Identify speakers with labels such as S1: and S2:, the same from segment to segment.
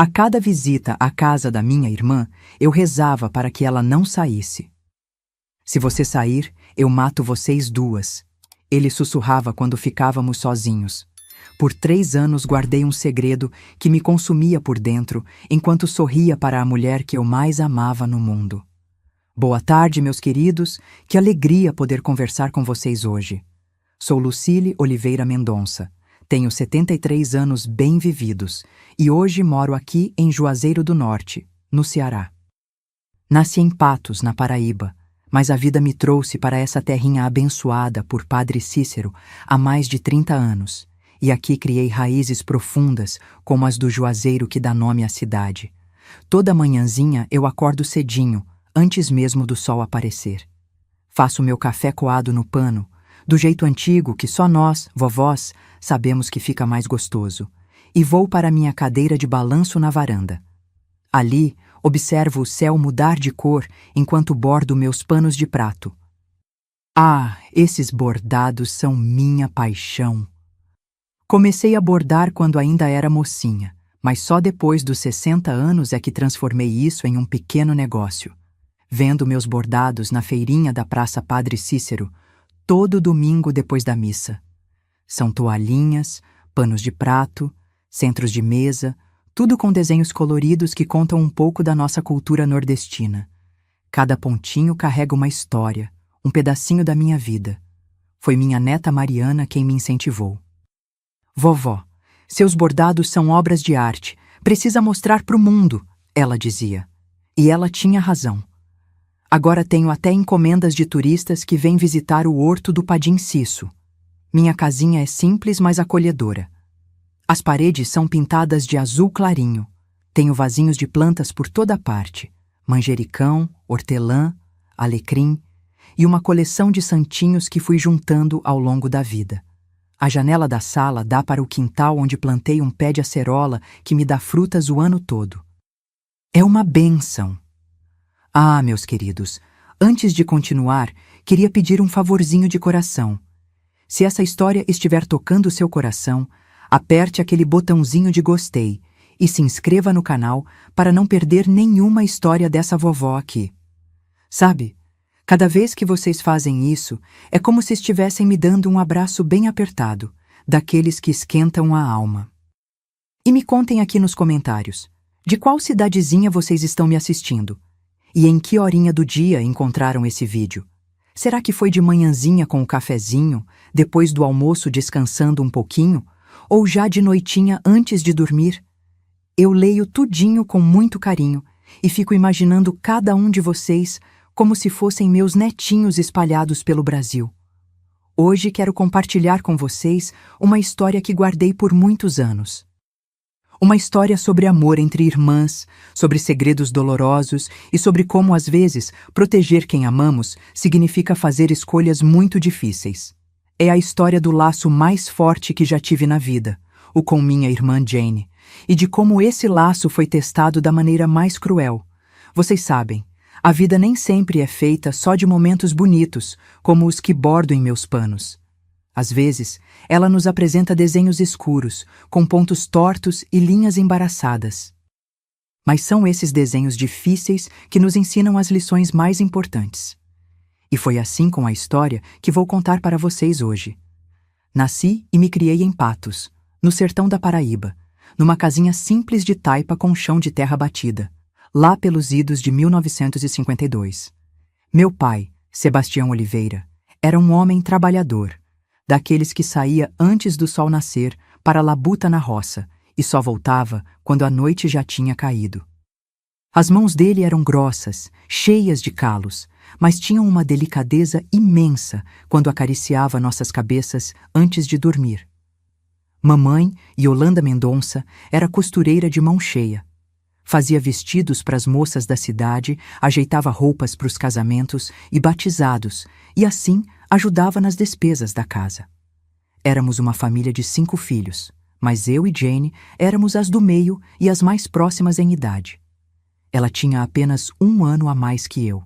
S1: A cada visita à casa da minha irmã, eu rezava para que ela não saísse. Se você sair, eu mato vocês duas. Ele sussurrava quando ficávamos sozinhos. Por 3 anos guardei um segredo que me consumia por dentro, enquanto sorria para a mulher que eu mais amava no mundo. Boa tarde, meus queridos, que alegria poder conversar com vocês hoje. Sou Lucile Oliveira Mendonça, tenho 73 anos bem vividos e hoje moro aqui em Juazeiro do Norte, no Ceará. Nasci em Patos, na Paraíba, mas a vida me trouxe para essa terrinha abençoada por Padre Cícero há mais de 30 anos, e aqui criei raízes profundas como as do Juazeiro que dá nome à cidade. Toda manhãzinha eu acordo cedinho, antes mesmo do sol aparecer. Faço meu café coado no pano, do jeito antigo que só nós, vovós, sabemos que fica mais gostoso, e vou para minha cadeira de balanço na varanda. Ali, observo o céu mudar de cor enquanto bordo meus panos de prato. Ah, esses bordados são minha paixão. Comecei a bordar quando ainda era mocinha, mas só depois dos 60 anos é que transformei isso em um pequeno negócio. Vendo meus bordados na feirinha da Praça Padre Cícero, todo domingo depois da missa. São toalhinhas, panos de prato, centros de mesa, tudo com desenhos coloridos que contam um pouco da nossa cultura nordestina. Cada pontinho carrega uma história, um pedacinho da minha vida. Foi minha neta Mariana quem me incentivou. Vovó, seus bordados são obras de arte, precisa mostrar para o mundo, ela dizia. E ela tinha razão. Agora tenho até encomendas de turistas que vêm visitar o horto do Padim Cisso. Minha casinha é simples, mas acolhedora. As paredes são pintadas de azul clarinho. Tenho vasinhos de plantas por toda parte. Manjericão, hortelã, alecrim e uma coleção de santinhos que fui juntando ao longo da vida. A janela da sala dá para o quintal onde plantei um pé de acerola que me dá frutas o ano todo. É uma bênção. Ah, meus queridos, antes de continuar, queria pedir um favorzinho de coração. Se essa história estiver tocando o seu coração, aperte aquele botãozinho de gostei e se inscreva no canal para não perder nenhuma história dessa vovó aqui. Sabe, cada vez que vocês fazem isso, é como se estivessem me dando um abraço bem apertado, daqueles que esquentam a alma. E me contem aqui nos comentários, de qual cidadezinha vocês estão me assistindo? E em que horinha do dia encontraram esse vídeo? Será que foi de manhãzinha com o cafezinho, depois do almoço descansando um pouquinho, ou já de noitinha antes de dormir? Eu leio tudinho com muito carinho e fico imaginando cada um de vocês como se fossem meus netinhos espalhados pelo Brasil. Hoje quero compartilhar com vocês uma história que guardei por muitos anos. Uma história sobre amor entre irmãs, sobre segredos dolorosos e sobre como, às vezes, proteger quem amamos significa fazer escolhas muito difíceis. É a história do laço mais forte que já tive na vida, o com minha irmã Jane, e de como esse laço foi testado da maneira mais cruel. Vocês sabem, a vida nem sempre é feita só de momentos bonitos, como os que bordo em meus panos. Às vezes, ela nos apresenta desenhos escuros, com pontos tortos e linhas embaraçadas. Mas são esses desenhos difíceis que nos ensinam as lições mais importantes. E foi assim com a história que vou contar para vocês hoje. Nasci e me criei em Patos, no sertão da Paraíba, numa casinha simples de taipa com chão de terra batida, lá pelos idos de 1952. Meu pai, Sebastião Oliveira, era um homem trabalhador, daqueles que saía antes do sol nascer para a labuta na roça e só voltava quando a noite já tinha caído. As mãos dele eram grossas, cheias de calos, mas tinham uma delicadeza imensa quando acariciava nossas cabeças antes de dormir. Mamãe, Yolanda Mendonça, era costureira de mão cheia. Fazia vestidos para as moças da cidade, ajeitava roupas para os casamentos e batizados, e assim ajudava nas despesas da casa. Éramos uma família de 5 filhos, mas eu e Jane éramos as do meio e as mais próximas em idade. Ela tinha apenas 1 ano a mais que eu,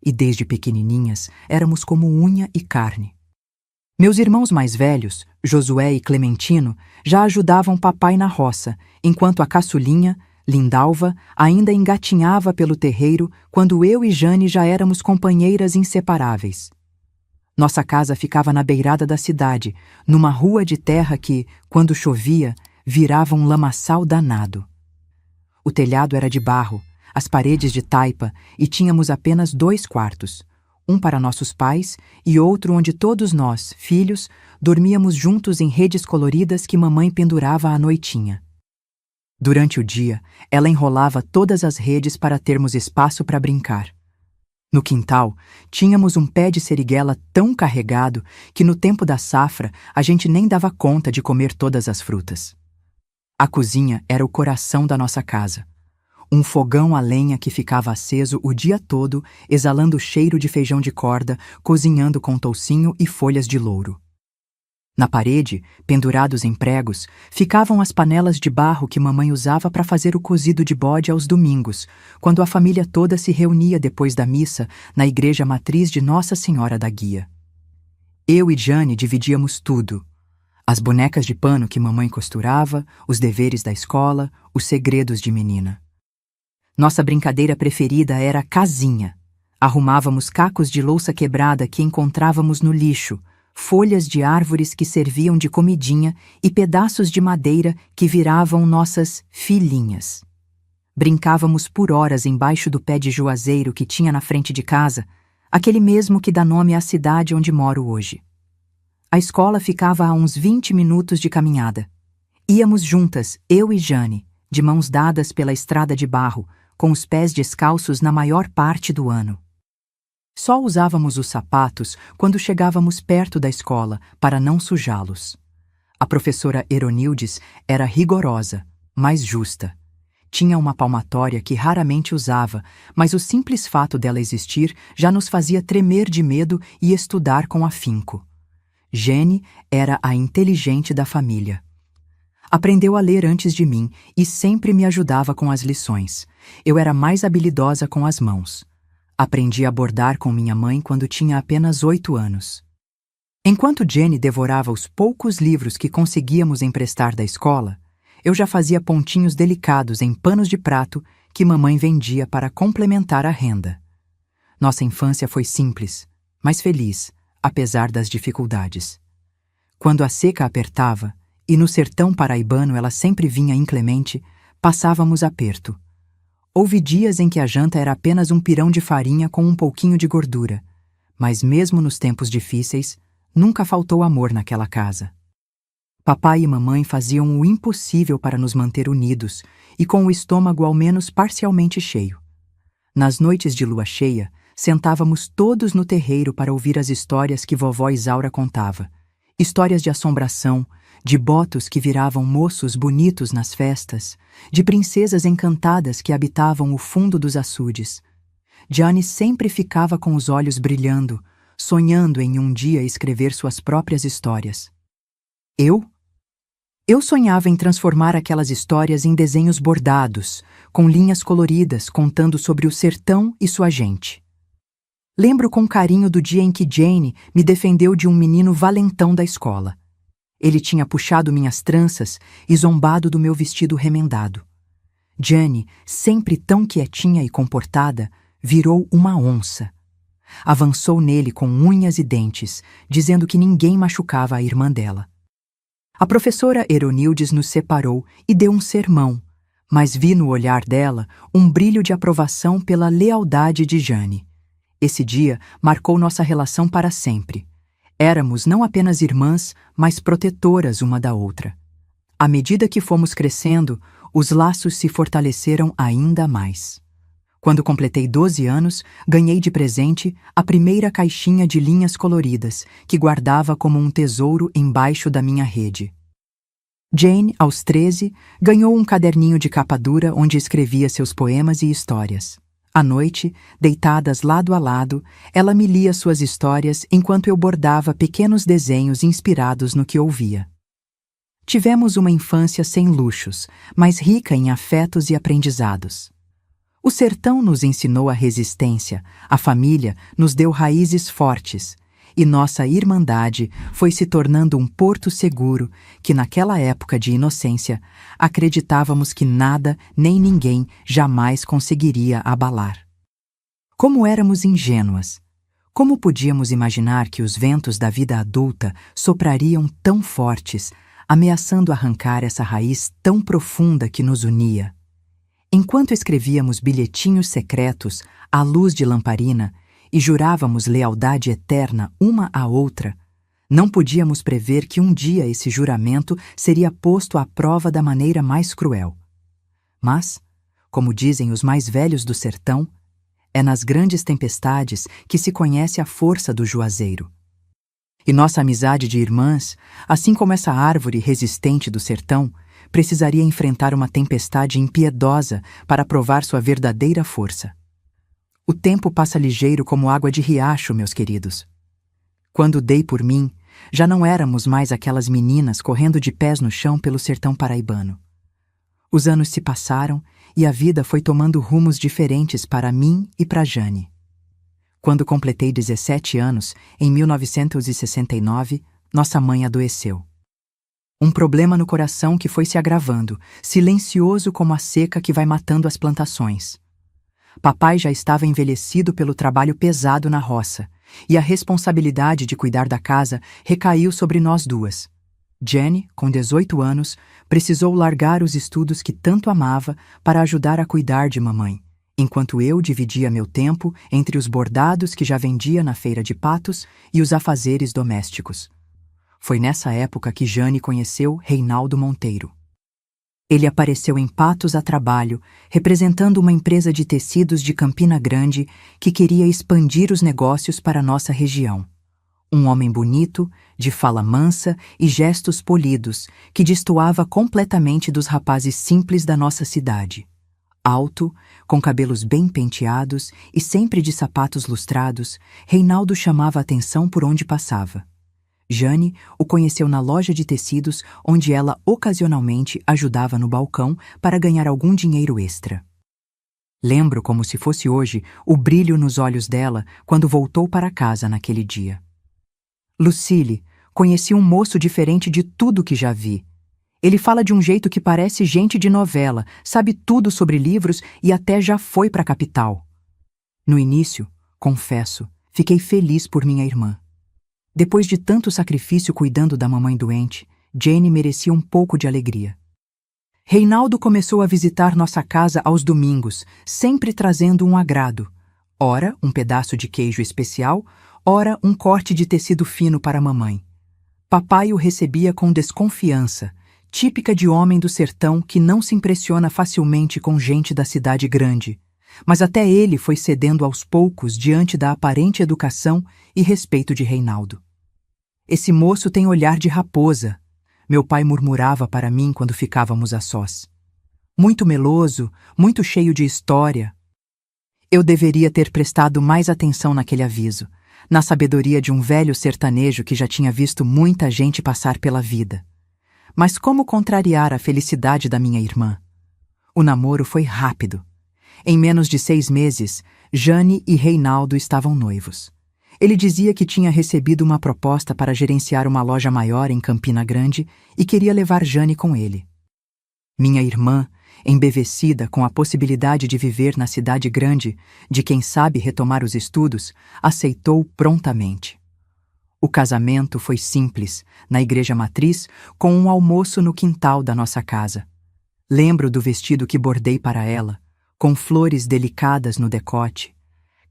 S1: e desde pequenininhas éramos como unha e carne. Meus irmãos mais velhos, Josué e Clementino, já ajudavam papai na roça, enquanto a caçulinha, Lindalva ainda engatinhava pelo terreiro quando eu e Jane já éramos companheiras inseparáveis. Nossa casa ficava na beirada da cidade, numa rua de terra que, quando chovia, virava um lamaçal danado. O telhado era de barro, as paredes de taipa e tínhamos apenas 2 quartos, um para nossos pais e outro onde todos nós, filhos, dormíamos juntos em redes coloridas que mamãe pendurava à noitinha. Durante o dia, ela enrolava todas as redes para termos espaço para brincar. No quintal, tínhamos um pé de seriguela tão carregado que no tempo da safra a gente nem dava conta de comer todas as frutas. A cozinha era o coração da nossa casa. Um fogão a lenha que ficava aceso o dia todo, exalando cheiro de feijão de corda, cozinhando com toucinho e folhas de louro. Na parede, pendurados em pregos, ficavam as panelas de barro que mamãe usava para fazer o cozido de bode aos domingos, quando a família toda se reunia depois da missa na igreja matriz de Nossa Senhora da Guia. Eu e Jane dividíamos tudo. As bonecas de pano que mamãe costurava, os deveres da escola, os segredos de menina. Nossa brincadeira preferida era a casinha. Arrumávamos cacos de louça quebrada que encontrávamos no lixo, folhas de árvores que serviam de comidinha e pedaços de madeira que viravam nossas filhinhas. Brincávamos por horas embaixo do pé de juazeiro que tinha na frente de casa, aquele mesmo que dá nome à cidade onde moro hoje. A escola ficava a uns 20 minutos de caminhada. Íamos juntas, eu e Jane, de mãos dadas pela estrada de barro, com os pés descalços na maior parte do ano. Só usávamos os sapatos quando chegávamos perto da escola para não sujá-los. A professora Eronildes era rigorosa, mas justa. Tinha uma palmatória que raramente usava, mas o simples fato dela existir já nos fazia tremer de medo e estudar com afinco. Jane era a inteligente da família. Aprendeu a ler antes de mim e sempre me ajudava com as lições. Eu era mais habilidosa com as mãos. Aprendi a bordar com minha mãe quando tinha apenas 8 anos. Enquanto Jane devorava os poucos livros que conseguíamos emprestar da escola, eu já fazia pontinhos delicados em panos de prato que mamãe vendia para complementar a renda. Nossa infância foi simples, mas feliz, apesar das dificuldades. Quando a seca apertava, e no sertão paraibano ela sempre vinha inclemente, passávamos aperto. Houve dias em que a janta era apenas um pirão de farinha com um pouquinho de gordura, mas mesmo nos tempos difíceis, nunca faltou amor naquela casa. Papai e mamãe faziam o impossível para nos manter unidos e com o estômago ao menos parcialmente cheio. Nas noites de lua cheia, sentávamos todos no terreiro para ouvir as histórias que vovó Isaura contava. Histórias de assombração, de botos que viravam moços bonitos nas festas, de princesas encantadas que habitavam o fundo dos açudes. Jane sempre ficava com os olhos brilhando, sonhando em um dia escrever suas próprias histórias. Eu sonhava em transformar aquelas histórias em desenhos bordados, com linhas coloridas contando sobre o sertão e sua gente. Lembro com carinho do dia em que Jane me defendeu de um menino valentão da escola. Ele tinha puxado minhas tranças e zombado do meu vestido remendado. Jane, sempre tão quietinha e comportada, virou uma onça. Avançou nele com unhas e dentes, dizendo que ninguém machucava a irmã dela. A professora Eronildes nos separou e deu um sermão, mas vi no olhar dela um brilho de aprovação pela lealdade de Jane. Esse dia marcou nossa relação para sempre. Éramos não apenas irmãs, mas protetoras uma da outra. À medida que fomos crescendo, os laços se fortaleceram ainda mais. Quando completei 12 anos, ganhei de presente a primeira caixinha de linhas coloridas, que guardava como um tesouro embaixo da minha rede. Jane, aos 13, ganhou um caderninho de capa dura onde escrevia seus poemas e histórias. À noite, deitadas lado a lado, ela me lia suas histórias enquanto eu bordava pequenos desenhos inspirados no que ouvia. Tivemos uma infância sem luxos, mas rica em afetos e aprendizados. O sertão nos ensinou a resistência, a família nos deu raízes fortes, e nossa irmandade foi se tornando um porto seguro que, naquela época de inocência, acreditávamos que nada nem ninguém jamais conseguiria abalar. Como éramos ingênuas! Como podíamos imaginar que os ventos da vida adulta soprariam tão fortes, ameaçando arrancar essa raiz tão profunda que nos unia? Enquanto escrevíamos bilhetinhos secretos à luz de lamparina e jurávamos lealdade eterna uma à outra, não podíamos prever que um dia esse juramento seria posto à prova da maneira mais cruel. Mas, como dizem os mais velhos do sertão, é nas grandes tempestades que se conhece a força do juazeiro. E nossa amizade de irmãs, assim como essa árvore resistente do sertão, precisaria enfrentar uma tempestade impiedosa para provar sua verdadeira força. O tempo passa ligeiro como água de riacho, meus queridos. Quando dei por mim, já não éramos mais aquelas meninas correndo de pés no chão pelo sertão paraibano. Os anos se passaram e a vida foi tomando rumos diferentes para mim e para Jane. Quando completei 17 anos, em 1969, nossa mãe adoeceu. Um problema no coração que foi se agravando, silencioso como a seca que vai matando as plantações. Papai já estava envelhecido pelo trabalho pesado na roça, e a responsabilidade de cuidar da casa recaiu sobre nós duas. Jenny, com 18 anos, precisou largar os estudos que tanto amava para ajudar a cuidar de mamãe, enquanto eu dividia meu tempo entre os bordados que já vendia na feira de Patos e os afazeres domésticos. Foi nessa época que Jane conheceu Reinaldo Monteiro. Ele apareceu em Patos a trabalho, representando uma empresa de tecidos de Campina Grande que queria expandir os negócios para nossa região. Um homem bonito, de fala mansa e gestos polidos, que destoava completamente dos rapazes simples da nossa cidade. Alto, com cabelos bem penteados e sempre de sapatos lustrados, Reinaldo chamava a atenção por onde passava. Jane o conheceu na loja de tecidos, onde ela ocasionalmente ajudava no balcão para ganhar algum dinheiro extra. Lembro como se fosse hoje o brilho nos olhos dela quando voltou para casa naquele dia. Lucille, conheci um moço diferente de tudo que já vi. Ele fala de um jeito que parece gente de novela, sabe tudo sobre livros e até já foi para a capital. No início, confesso, fiquei feliz por minha irmã. Depois de tanto sacrifício cuidando da mamãe doente, Jane merecia um pouco de alegria. Reinaldo começou a visitar nossa casa aos domingos, sempre trazendo um agrado. Ora, um pedaço de queijo especial, ora, um corte de tecido fino para a mamãe. Papai o recebia com desconfiança, típica de homem do sertão que não se impressiona facilmente com gente da cidade grande. Mas até ele foi cedendo aos poucos diante da aparente educação e respeito de Reinaldo. Esse moço tem olhar de raposa, meu pai murmurava para mim quando ficávamos a sós. Muito meloso, muito cheio de história. Eu deveria ter prestado mais atenção naquele aviso, na sabedoria de um velho sertanejo que já tinha visto muita gente passar pela vida. Mas como contrariar a felicidade da minha irmã? O namoro foi rápido. Em menos de 6 meses, Jane e Reinaldo estavam noivos. Ele dizia que tinha recebido uma proposta para gerenciar uma loja maior em Campina Grande e queria levar Jane com ele. Minha irmã, embevecida com a possibilidade de viver na cidade grande, de quem sabe retomar os estudos, aceitou prontamente. O casamento foi simples, na igreja matriz, com um almoço no quintal da nossa casa. Lembro do vestido que bordei para ela, com flores delicadas no decote.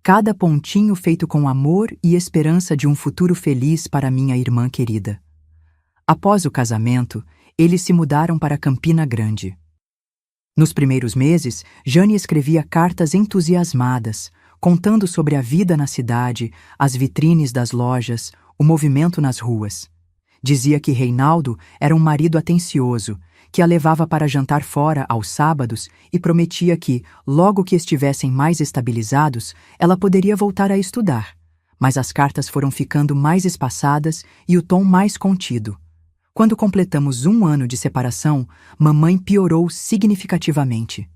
S1: Cada pontinho feito com amor e esperança de um futuro feliz para minha irmã querida. Após o casamento, eles se mudaram para Campina Grande. Nos primeiros meses, Jane escrevia cartas entusiasmadas, contando sobre a vida na cidade, as vitrines das lojas, o movimento nas ruas. Dizia que Reinaldo era um marido atencioso, que a levava para jantar fora aos sábados e prometia que, logo que estivessem mais estabilizados, ela poderia voltar a estudar. Mas as cartas foram ficando mais espaçadas e o tom mais contido. Quando completamos 1 ano de separação, mamãe piorou significativamente.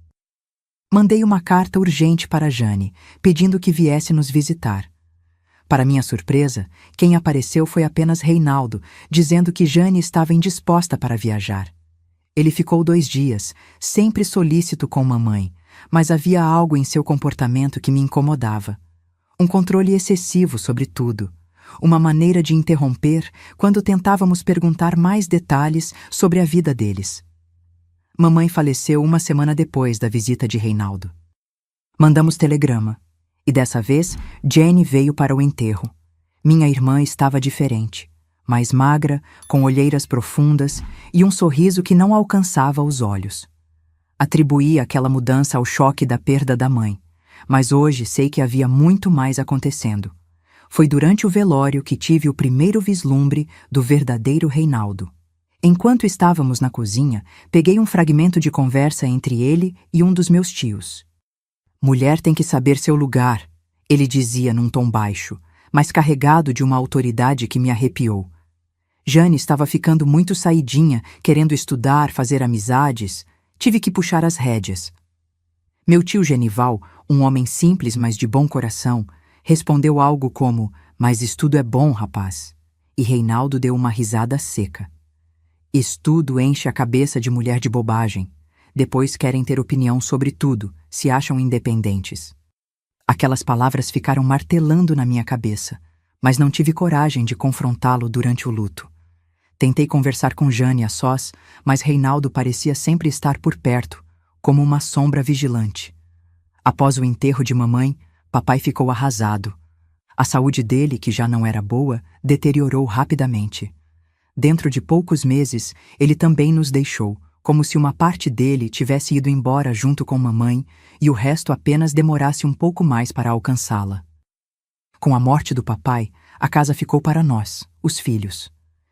S1: Mandei uma carta urgente para Jane, pedindo que viesse nos visitar. Para minha surpresa, quem apareceu foi apenas Reinaldo, dizendo que Jane estava indisposta para viajar. Ele ficou 2 dias, sempre solícito com mamãe, mas havia algo em seu comportamento que me incomodava. Um controle excessivo sobre tudo. Uma maneira de interromper quando tentávamos perguntar mais detalhes sobre a vida deles. Mamãe faleceu 1 semana depois da visita de Reinaldo. Mandamos telegrama, e dessa vez Jane veio para o enterro. Minha irmã estava diferente, mais magra, com olheiras profundas e um sorriso que não alcançava os olhos. Atribuí aquela mudança ao choque da perda da mãe, mas hoje sei que havia muito mais acontecendo. Foi durante o velório que tive o primeiro vislumbre do verdadeiro Reinaldo. Enquanto estávamos na cozinha, peguei um fragmento de conversa entre ele e um dos meus tios. "Mulher tem que saber seu lugar", ele dizia num tom baixo, mas carregado de uma autoridade que me arrepiou. Jane estava ficando muito saidinha, querendo estudar, fazer amizades. Tive que puxar as rédeas. Meu tio Genival, um homem simples, mas de bom coração, respondeu algo como: "Mas estudo é bom, rapaz." E Reinaldo deu uma risada seca. Estudo enche a cabeça de mulher de bobagem. Depois querem ter opinião sobre tudo, se acham independentes. Aquelas palavras ficaram martelando na minha cabeça, mas não tive coragem de confrontá-lo durante o luto. Tentei conversar com Jane a sós, mas Reinaldo parecia sempre estar por perto, como uma sombra vigilante. Após o enterro de mamãe, papai ficou arrasado. A saúde dele, que já não era boa, deteriorou rapidamente. Dentro de poucos meses, ele também nos deixou, como se uma parte dele tivesse ido embora junto com mamãe e o resto apenas demorasse um pouco mais para alcançá-la. Com a morte do papai, a casa ficou para nós, os filhos.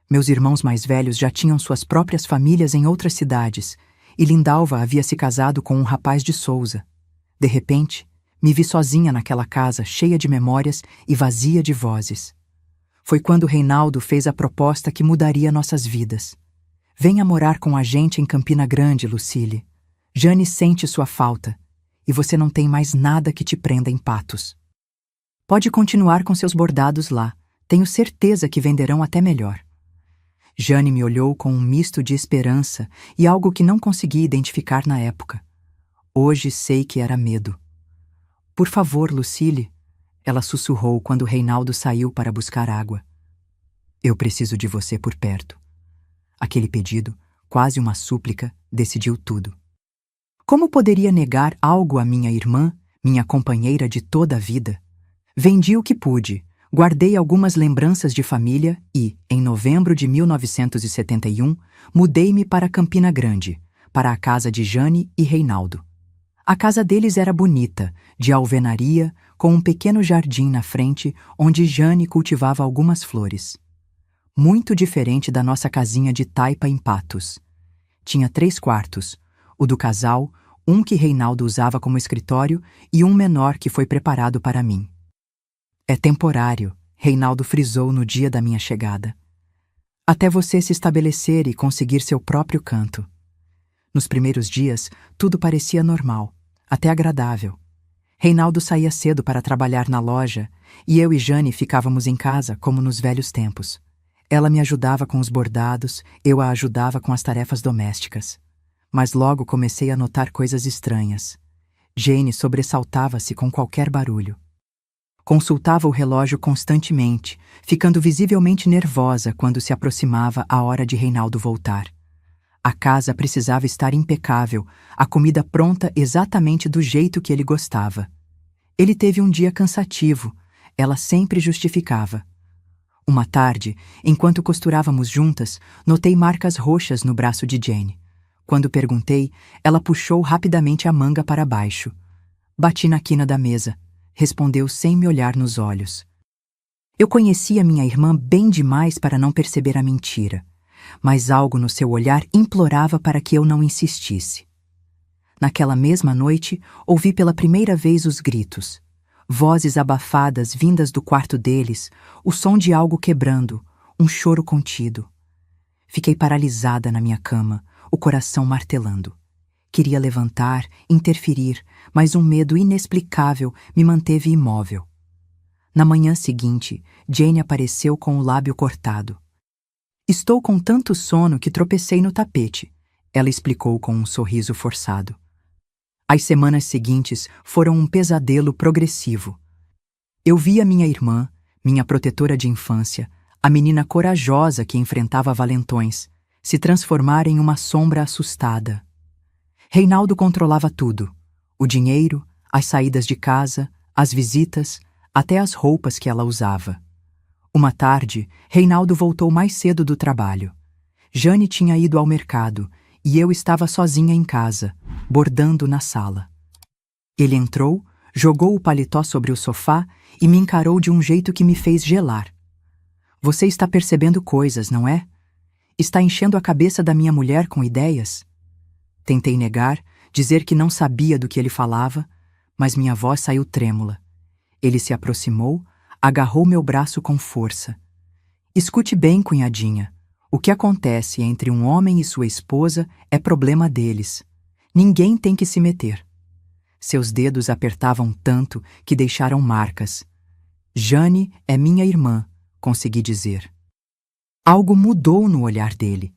S1: Meus irmãos mais velhos já tinham suas próprias famílias em outras cidades, e Lindalva havia se casado com um rapaz de Souza. De repente, me vi sozinha naquela casa cheia de memórias e vazia de vozes. Foi quando Reinaldo fez a proposta que mudaria nossas vidas. "Venha morar com a gente em Campina Grande, Lucille. Jane sente sua falta, e você não tem mais nada que te prenda em Patos. Pode continuar com seus bordados lá, tenho certeza que venderão até melhor." Jane me olhou com um misto de esperança e algo que não consegui identificar na época. Hoje sei que era medo. "Por favor, Lucille," ela sussurrou quando Reinaldo saiu para buscar água. "Eu preciso de você por perto." Aquele pedido, quase uma súplica, decidiu tudo. Como poderia negar algo à minha irmã, minha companheira de toda a vida? Vendi o que pude, guardei algumas lembranças de família e, em novembro de 1971, mudei-me para Campina Grande, para a casa de Jane e Reinaldo. A casa deles era bonita, de alvenaria, com um pequeno jardim na frente onde Jane cultivava algumas flores. Muito diferente da nossa casinha de taipa em Patos. Tinha 3 quartos, o do casal, um que Reinaldo usava como escritório e um menor que foi preparado para mim. "É temporário", Reinaldo frisou no dia da minha chegada. "Até você se estabelecer e conseguir seu próprio canto." Nos primeiros dias, tudo parecia normal, até agradável. Reinaldo saía cedo para trabalhar na loja e eu e Jane ficávamos em casa como nos velhos tempos. Ela me ajudava com os bordados, eu a ajudava com as tarefas domésticas. Mas logo comecei a notar coisas estranhas. Jane sobressaltava-se com qualquer barulho. Consultava o relógio constantemente, ficando visivelmente nervosa quando se aproximava a hora de Reinaldo voltar. A casa precisava estar impecável, a comida pronta exatamente do jeito que ele gostava. Ele teve um dia cansativo, ela sempre justificava. Uma tarde, enquanto costurávamos juntas, notei marcas roxas no braço de Jane. Quando perguntei, ela puxou rapidamente a manga para baixo. "Bati na quina da mesa", respondeu sem me olhar nos olhos. Eu conhecia minha irmã bem demais para não perceber a mentira, mas algo no seu olhar implorava para que eu não insistisse. Naquela mesma noite, ouvi pela primeira vez os gritos. Vozes abafadas vindas do quarto deles, o som de algo quebrando, um choro contido. Fiquei paralisada na minha cama, o coração martelando. Queria levantar, interferir, mas um medo inexplicável me manteve imóvel. Na manhã seguinte, Jane apareceu com o lábio cortado. Estou com tanto sono que tropecei no tapete, ela explicou com um sorriso forçado. As semanas seguintes foram um pesadelo progressivo. Eu via minha irmã, minha protetora de infância, a menina corajosa que enfrentava valentões, se transformar em uma sombra assustada. Reinaldo controlava tudo: o dinheiro, as saídas de casa, as visitas, até as roupas que ela usava. Uma tarde, Reinaldo voltou mais cedo do trabalho. Jane tinha ido ao mercado e eu estava sozinha em casa, bordando na sala. Ele entrou, jogou o paletó sobre o sofá e me encarou de um jeito que me fez gelar. Você está percebendo coisas, não é? Está enchendo a cabeça da minha mulher com ideias? Tentei negar, dizer que não sabia do que ele falava, mas minha voz saiu trêmula. Ele se aproximou, agarrou meu braço com força. Escute bem, cunhadinha. O que acontece entre um homem e sua esposa é problema deles. Ninguém tem que se meter. Seus dedos apertavam tanto que deixaram marcas. Jane é minha irmã, consegui dizer. Algo mudou no olhar dele.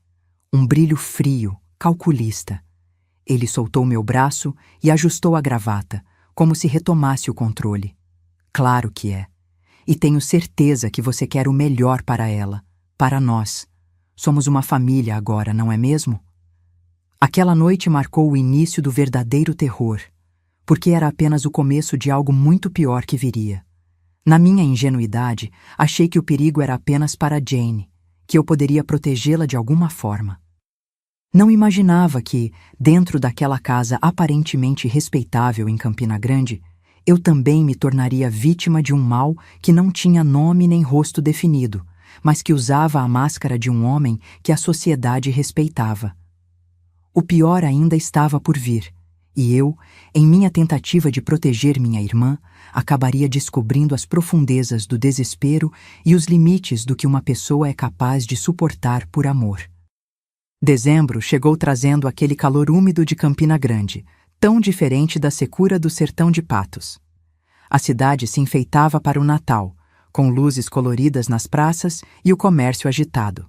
S1: Um brilho frio, calculista. Ele soltou meu braço e ajustou a gravata, como se retomasse o controle. Claro que é. E tenho certeza que você quer o melhor para ela, para nós. Somos uma família agora, não é mesmo? Aquela noite marcou o início do verdadeiro terror, porque era apenas o começo de algo muito pior que viria. Na minha ingenuidade, achei que o perigo era apenas para Jane, que eu poderia protegê-la de alguma forma. Não imaginava que, dentro daquela casa aparentemente respeitável em Campina Grande, eu também me tornaria vítima de um mal que não tinha nome nem rosto definido, mas que usava a máscara de um homem que a sociedade respeitava. O pior ainda estava por vir, e eu, em minha tentativa de proteger minha irmã, acabaria descobrindo as profundezas do desespero e os limites do que uma pessoa é capaz de suportar por amor. Dezembro chegou trazendo aquele calor úmido de Campina Grande, tão diferente da secura do sertão de Patos. A cidade se enfeitava para o Natal, com luzes coloridas nas praças e o comércio agitado.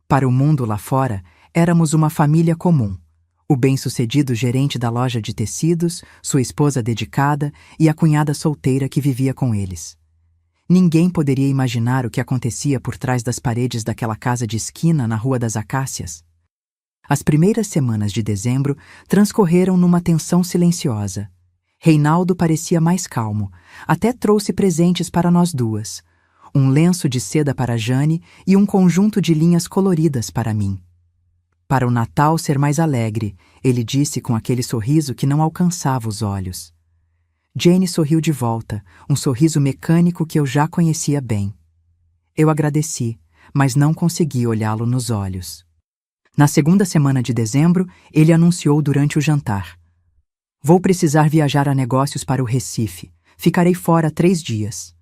S1: Para o mundo lá fora, éramos uma família comum. O bem-sucedido gerente da loja de tecidos, sua esposa dedicada e a cunhada solteira que vivia com eles. Ninguém poderia imaginar o que acontecia por trás das paredes daquela casa de esquina na Rua das Acácias. As primeiras semanas de dezembro transcorreram numa tensão silenciosa. Reinaldo parecia mais calmo, até trouxe presentes para nós duas. Um lenço de seda para Jane e um conjunto de linhas coloridas para mim. Para o Natal ser mais alegre, ele disse com aquele sorriso que não alcançava os olhos. Jane sorriu de volta, um sorriso mecânico que eu já conhecia bem. Eu agradeci, mas não consegui olhá-lo nos olhos. Na segunda semana de dezembro, ele anunciou durante o jantar. Vou precisar viajar a negócios para o Recife. Ficarei fora 3 dias.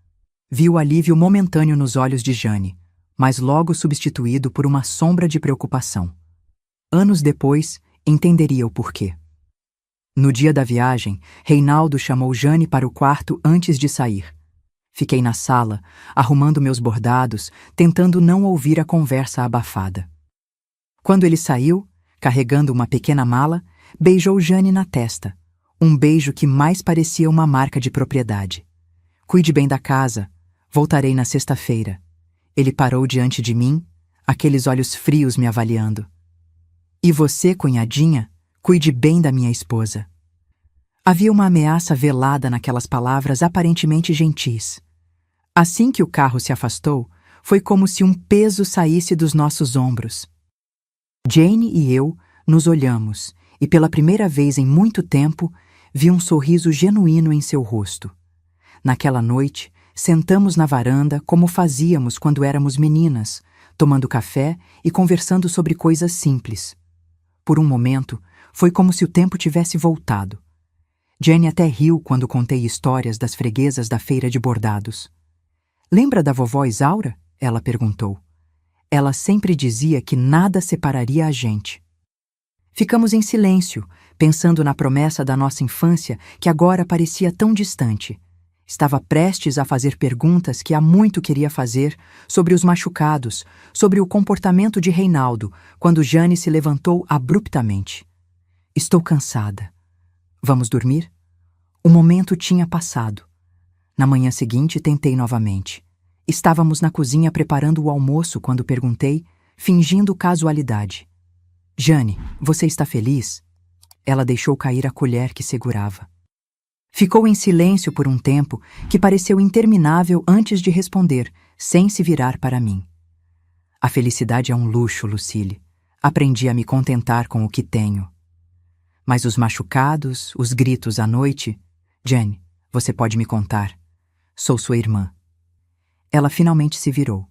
S1: Vi o alívio momentâneo nos olhos de Jane, mas logo substituído por uma sombra de preocupação. Anos depois, entenderia o porquê. No dia da viagem, Reinaldo chamou Jane para o quarto antes de sair. Fiquei na sala, arrumando meus bordados, tentando não ouvir a conversa abafada. Quando ele saiu, carregando uma pequena mala, beijou Jane na testa, um beijo que mais parecia uma marca de propriedade. Cuide bem da casa, voltarei na sexta-feira. Ele parou diante de mim, aqueles olhos frios me avaliando. E você, cunhadinha, cuide bem da minha esposa. Havia uma ameaça velada naquelas palavras aparentemente gentis. Assim que o carro se afastou, foi como se um peso saísse dos nossos ombros. Jane e eu nos olhamos e, pela primeira vez em muito tempo, vi um sorriso genuíno em seu rosto. Naquela noite, sentamos na varanda como fazíamos quando éramos meninas, tomando café e conversando sobre coisas simples. Por um momento, foi como se o tempo tivesse voltado. Jane até riu quando contei histórias das freguesas da feira de bordados. Lembra da vovó Isaura? Ela perguntou. Ela sempre dizia que nada separaria a gente. Ficamos em silêncio, pensando na promessa da nossa infância que agora parecia tão distante. Estava prestes a fazer perguntas que há muito queria fazer sobre os machucados, sobre o comportamento de Reinaldo, quando Jane se levantou abruptamente. Estou cansada. Vamos dormir? O momento tinha passado. Na manhã seguinte, tentei novamente. Estávamos na cozinha preparando o almoço quando perguntei, fingindo casualidade. Jane, você está feliz? Ela deixou cair a colher que segurava. Ficou em silêncio por um tempo que pareceu interminável antes de responder, sem se virar para mim. A felicidade é um luxo, Lucille. Aprendi a me contentar com o que tenho. Mas os machucados, os gritos à noite... Jane, você pode me contar. Sou sua irmã. Ela finalmente se virou,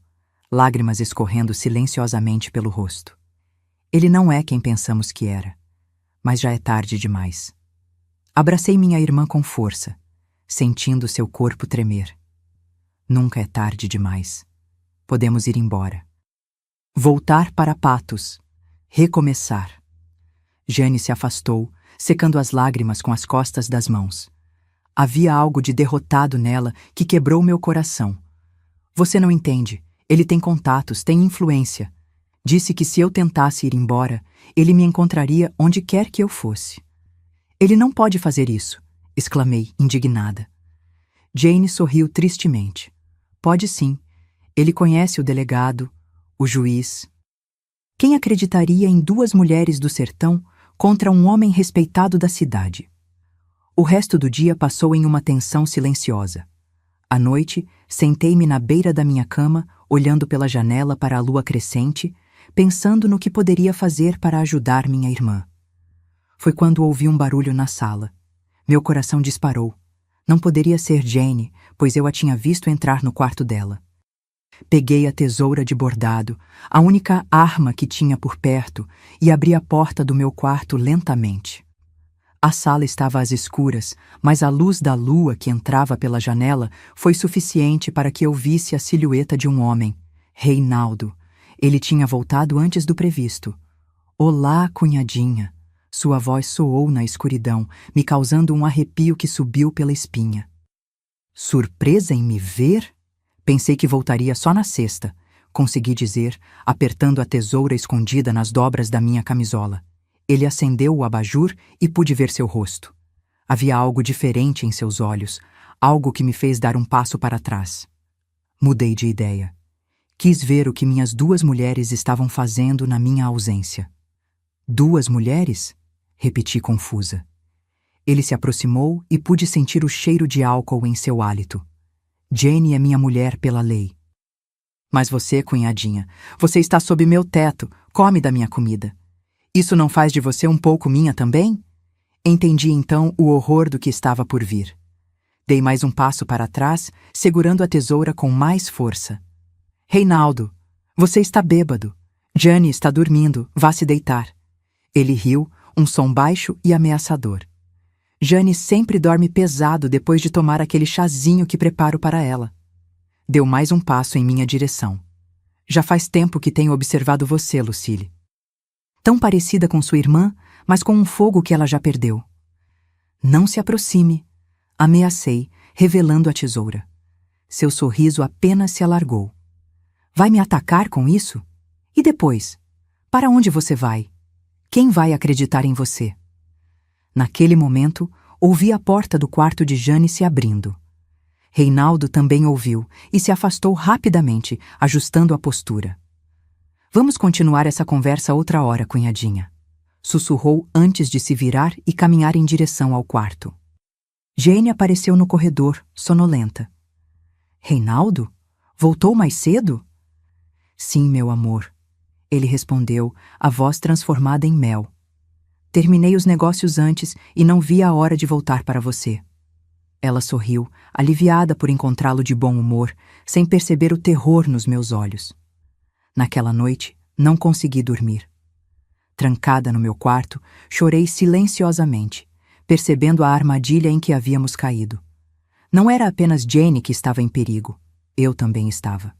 S1: lágrimas escorrendo silenciosamente pelo rosto. Ele não é quem pensamos que era, mas já é tarde demais. Abracei minha irmã com força, sentindo seu corpo tremer. Nunca é tarde demais. Podemos ir embora. Voltar para Patos. Recomeçar. Jane se afastou, secando as lágrimas com as costas das mãos. Havia algo de derrotado nela que quebrou meu coração. Você não entende. Ele tem contatos, tem influência. Disse que se eu tentasse ir embora, ele me encontraria onde quer que eu fosse. Ele não pode fazer isso, exclamei, indignada. Jane sorriu tristemente. Pode sim. Ele conhece o delegado, o juiz. Quem acreditaria em duas mulheres do sertão contra um homem respeitado da cidade? O resto do dia passou em uma tensão silenciosa. À noite, sentei-me na beira da minha cama, olhando pela janela para a lua crescente, pensando no que poderia fazer para ajudar minha irmã. Foi quando ouvi um barulho na sala. Meu coração disparou. Não poderia ser Jane, pois eu a tinha visto entrar no quarto dela. Peguei a tesoura de bordado, a única arma que tinha por perto, e abri a porta do meu quarto lentamente. A sala estava às escuras, mas a luz da lua que entrava pela janela foi suficiente para que eu visse a silhueta de um homem, Reinaldo. Ele tinha voltado antes do previsto. Olá, cunhadinha. Sua voz soou na escuridão, me causando um arrepio que subiu pela espinha. Surpresa em me ver? Pensei que voltaria só na sexta, consegui dizer, apertando a tesoura escondida nas dobras da minha camisola. Ele acendeu o abajur e pude ver seu rosto. Havia algo diferente em seus olhos, algo que me fez dar um passo para trás. Mudei de ideia. Quis ver o que minhas duas mulheres estavam fazendo na minha ausência. Duas mulheres? Repeti confusa. Ele se aproximou e pude sentir o cheiro de álcool em seu hálito. Jane é minha mulher pela lei. Mas você, cunhadinha, você está sob meu teto, come da minha comida. Isso não faz de você um pouco minha também? Entendi então o horror do que estava por vir. Dei mais um passo para trás, segurando a tesoura com mais força. Reinaldo, você está bêbado. Jane está dormindo, vá se deitar. Ele riu, um som baixo e ameaçador. Jane sempre dorme pesado depois de tomar aquele chazinho que preparo para ela. Deu mais um passo em minha direção. Já faz tempo que tenho observado você, Lucille. Tão parecida com sua irmã, mas com um fogo que ela já perdeu. Não se aproxime, ameacei, revelando a tesoura. Seu sorriso apenas se alargou. Vai me atacar com isso? E depois? Para onde você vai? Quem vai acreditar em você? Naquele momento, ouvi a porta do quarto de Jane se abrindo. Reinaldo também ouviu e se afastou rapidamente, ajustando a postura. Vamos continuar essa conversa outra hora, cunhadinha. Sussurrou antes de se virar e caminhar em direção ao quarto. Jane apareceu no corredor, sonolenta. Reinaldo? Voltou mais cedo? Sim, meu amor. Ele respondeu, a voz transformada em mel. Terminei os negócios antes e não vi a hora de voltar para você. Ela sorriu, aliviada por encontrá-lo de bom humor, sem perceber o terror nos meus olhos. Naquela noite, não consegui dormir. Trancada no meu quarto, chorei silenciosamente, percebendo a armadilha em que havíamos caído. Não era apenas Jane que estava em perigo, eu também estava.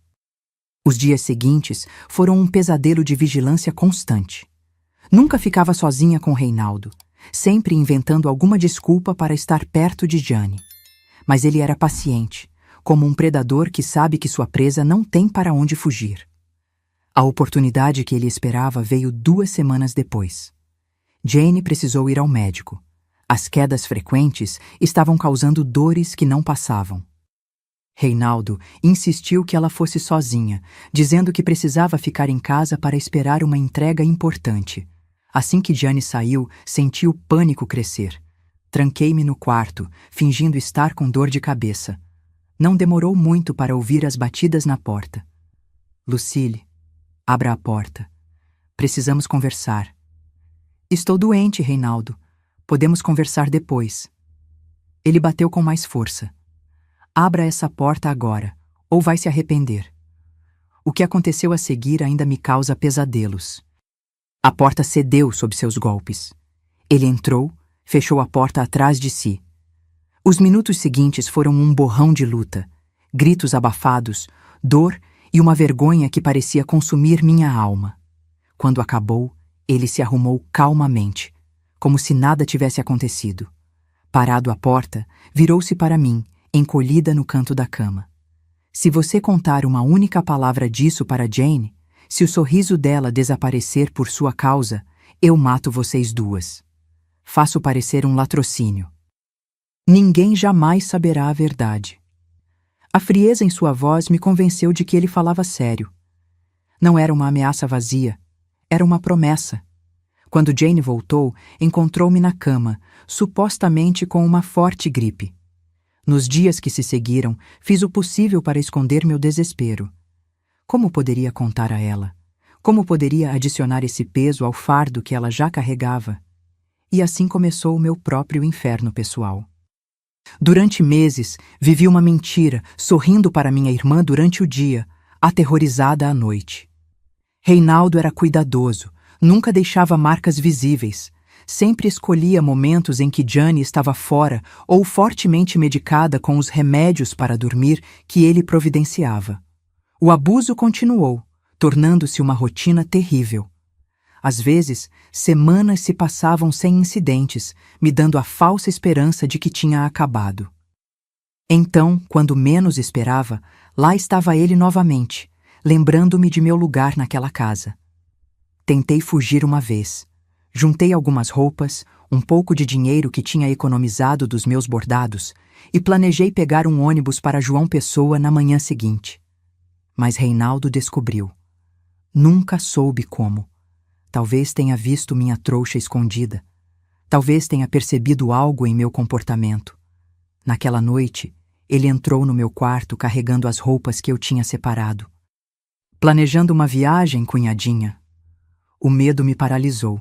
S1: Os dias seguintes foram um pesadelo de vigilância constante. Nunca ficava sozinha com Reinaldo, sempre inventando alguma desculpa para estar perto de Jane. mas ele era paciente, como um predador que sabe que sua presa não tem para onde fugir. A oportunidade que ele esperava veio 2 semanas depois. Jane precisou ir ao médico. As quedas frequentes estavam causando dores que não passavam. Reinaldo insistiu que ela fosse sozinha, dizendo que precisava ficar em casa para esperar uma entrega importante. Assim que Jane saiu, senti o pânico crescer. Tranquei-me no quarto, fingindo estar com dor de cabeça. Não demorou muito para ouvir as batidas na porta. Lucille, abra a porta. Precisamos conversar. Estou doente, Reinaldo. Podemos conversar depois. Ele bateu com mais força. Abra essa porta agora, ou vai se arrepender. O que aconteceu a seguir ainda me causa pesadelos. A porta cedeu sob seus golpes. Ele entrou, fechou a porta atrás de si. Os minutos seguintes foram um borrão de luta, gritos abafados, dor e uma vergonha que parecia consumir minha alma. Quando acabou, ele se arrumou calmamente, como se nada tivesse acontecido. Parado à porta, virou-se para mim, encolhida no canto da cama. Se você contar uma única palavra disso para Jane, se o sorriso dela desaparecer por sua causa, eu mato vocês duas. Faço parecer um latrocínio. Ninguém jamais saberá a verdade. A frieza em sua voz me convenceu de que ele falava sério. Não era uma ameaça vazia, era uma promessa. Quando Jane voltou, encontrou-me na cama, supostamente com uma forte gripe. Nos dias que se seguiram, fiz o possível para esconder meu desespero. Como poderia contar a ela? Como poderia adicionar esse peso ao fardo que ela já carregava? E assim começou o meu próprio inferno pessoal. Durante meses, vivi uma mentira, sorrindo para minha irmã durante o dia, aterrorizada à noite. Reinaldo era cuidadoso, nunca deixava marcas visíveis. Sempre escolhia momentos em que Jane estava fora ou fortemente medicada com os remédios para dormir que ele providenciava. O abuso continuou, tornando-se uma rotina terrível. Às vezes, semanas se passavam sem incidentes, me dando a falsa esperança de que tinha acabado. Então, quando menos esperava, lá estava ele novamente, lembrando-me de meu lugar naquela casa. Tentei fugir uma vez. Juntei algumas roupas, um pouco de dinheiro que tinha economizado dos meus bordados e planejei pegar um ônibus para João Pessoa na manhã seguinte. Mas Reinaldo descobriu. Nunca soube como. Talvez tenha visto minha trouxa escondida. Talvez tenha percebido algo em meu comportamento. Naquela noite, ele entrou no meu quarto carregando as roupas que eu tinha separado. Planejando uma viagem, cunhadinha. O medo me paralisou.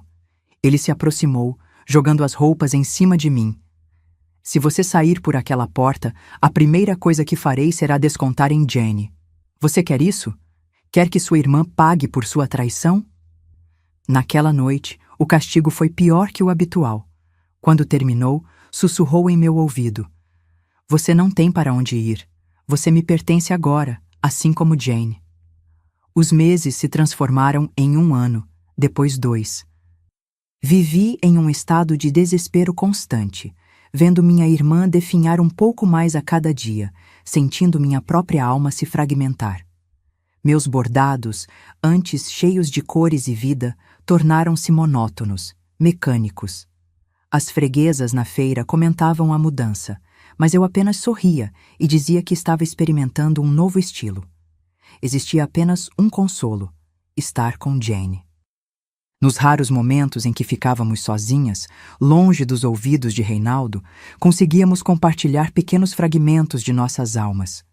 S1: Ele se aproximou, jogando as roupas em cima de mim. Se você sair por aquela porta, a primeira coisa que farei será descontar em Jane. Você quer isso? Quer que sua irmã pague por sua traição? Naquela noite, o castigo foi pior que o habitual. Quando terminou, sussurrou em meu ouvido. Você não tem para onde ir. Você me pertence agora, assim como Jane. Os meses se transformaram em 1 ano, depois 2. Vivi em um estado de desespero constante, vendo minha irmã definhar um pouco mais a cada dia, sentindo minha própria alma se fragmentar. Meus bordados, antes cheios de cores e vida, tornaram-se monótonos, mecânicos. As freguesas na feira comentavam a mudança, mas eu apenas sorria e dizia que estava experimentando um novo estilo. Existia apenas um consolo: estar com Jane. Nos raros momentos em que ficávamos sozinhas, longe dos ouvidos de Reinaldo, conseguíamos compartilhar pequenos fragmentos de nossas almas.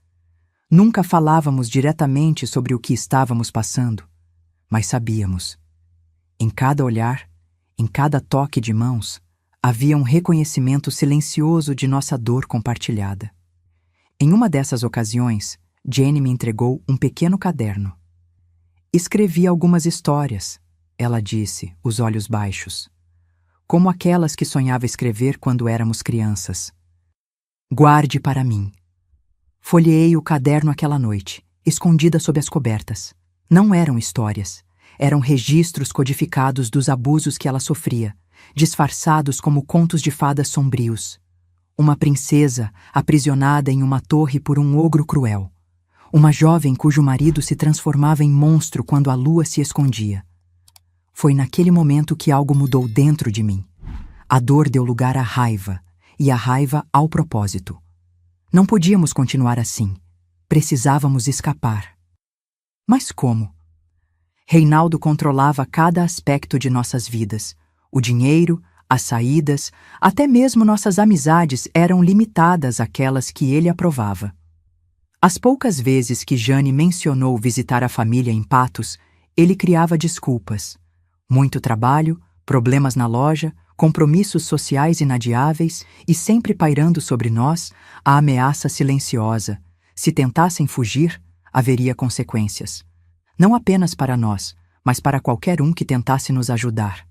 S1: Nunca falávamos diretamente sobre o que estávamos passando, mas sabíamos. Em cada olhar, em cada toque de mãos, havia um reconhecimento silencioso de nossa dor compartilhada. Em uma dessas ocasiões, Jane me entregou um pequeno caderno. Escrevi algumas histórias, ela disse, os olhos baixos, como aquelas que sonhava escrever quando éramos crianças. Guarde para mim. Folheei o caderno aquela noite, escondida sob as cobertas. Não eram histórias, eram registros codificados dos abusos que ela sofria, disfarçados como contos de fadas sombrios. Uma princesa aprisionada em uma torre por um ogro cruel. Uma jovem cujo marido se transformava em monstro quando a lua se escondia. Foi naquele momento que algo mudou dentro de mim. A dor deu lugar à raiva, e a raiva ao propósito. Não podíamos continuar assim. Precisávamos escapar. Mas como? Reinaldo controlava cada aspecto de nossas vidas. O dinheiro, as saídas, até mesmo nossas amizades eram limitadas àquelas que ele aprovava. As poucas vezes que Jane mencionou visitar a família em Patos, ele criava desculpas. Muito trabalho, problemas na loja, compromissos sociais inadiáveis e sempre pairando sobre nós a ameaça silenciosa. Se tentassem fugir, haveria consequências. Não apenas para nós, mas para qualquer um que tentasse nos ajudar.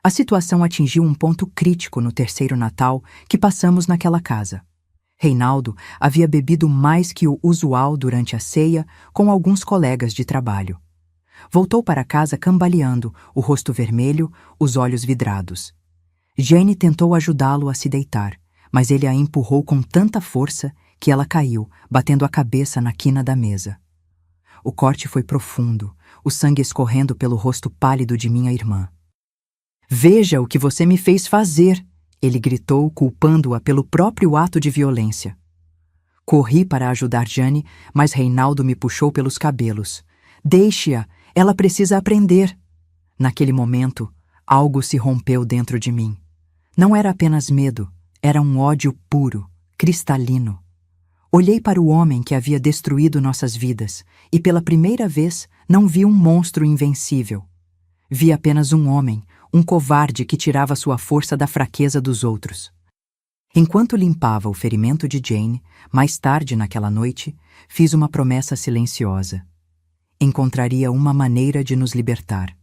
S1: A situação atingiu um ponto crítico no terceiro Natal que passamos naquela casa. Reinaldo havia bebido mais que o usual durante a ceia com alguns colegas de trabalho. Voltou para casa cambaleando, o rosto vermelho, os olhos vidrados. Jane tentou ajudá-lo a se deitar, mas ele a empurrou com tanta força que ela caiu, batendo a cabeça na quina da mesa. O corte foi profundo, o sangue escorrendo pelo rosto pálido de minha irmã. "Veja o que você me fez fazer!" ele gritou, culpando-a pelo próprio ato de violência. Corri para ajudar Jane, mas Reinaldo me puxou pelos cabelos. "Deixe-a! Ela precisa aprender!" Naquele momento, algo se rompeu dentro de mim. Não era apenas medo, era um ódio puro, cristalino. Olhei para o homem que havia destruído nossas vidas e, pela primeira vez, não vi um monstro invencível. Vi apenas um homem, um covarde que tirava sua força da fraqueza dos outros. Enquanto limpava o ferimento de Jane, mais tarde naquela noite, fiz uma promessa silenciosa. Encontraria uma maneira de nos libertar.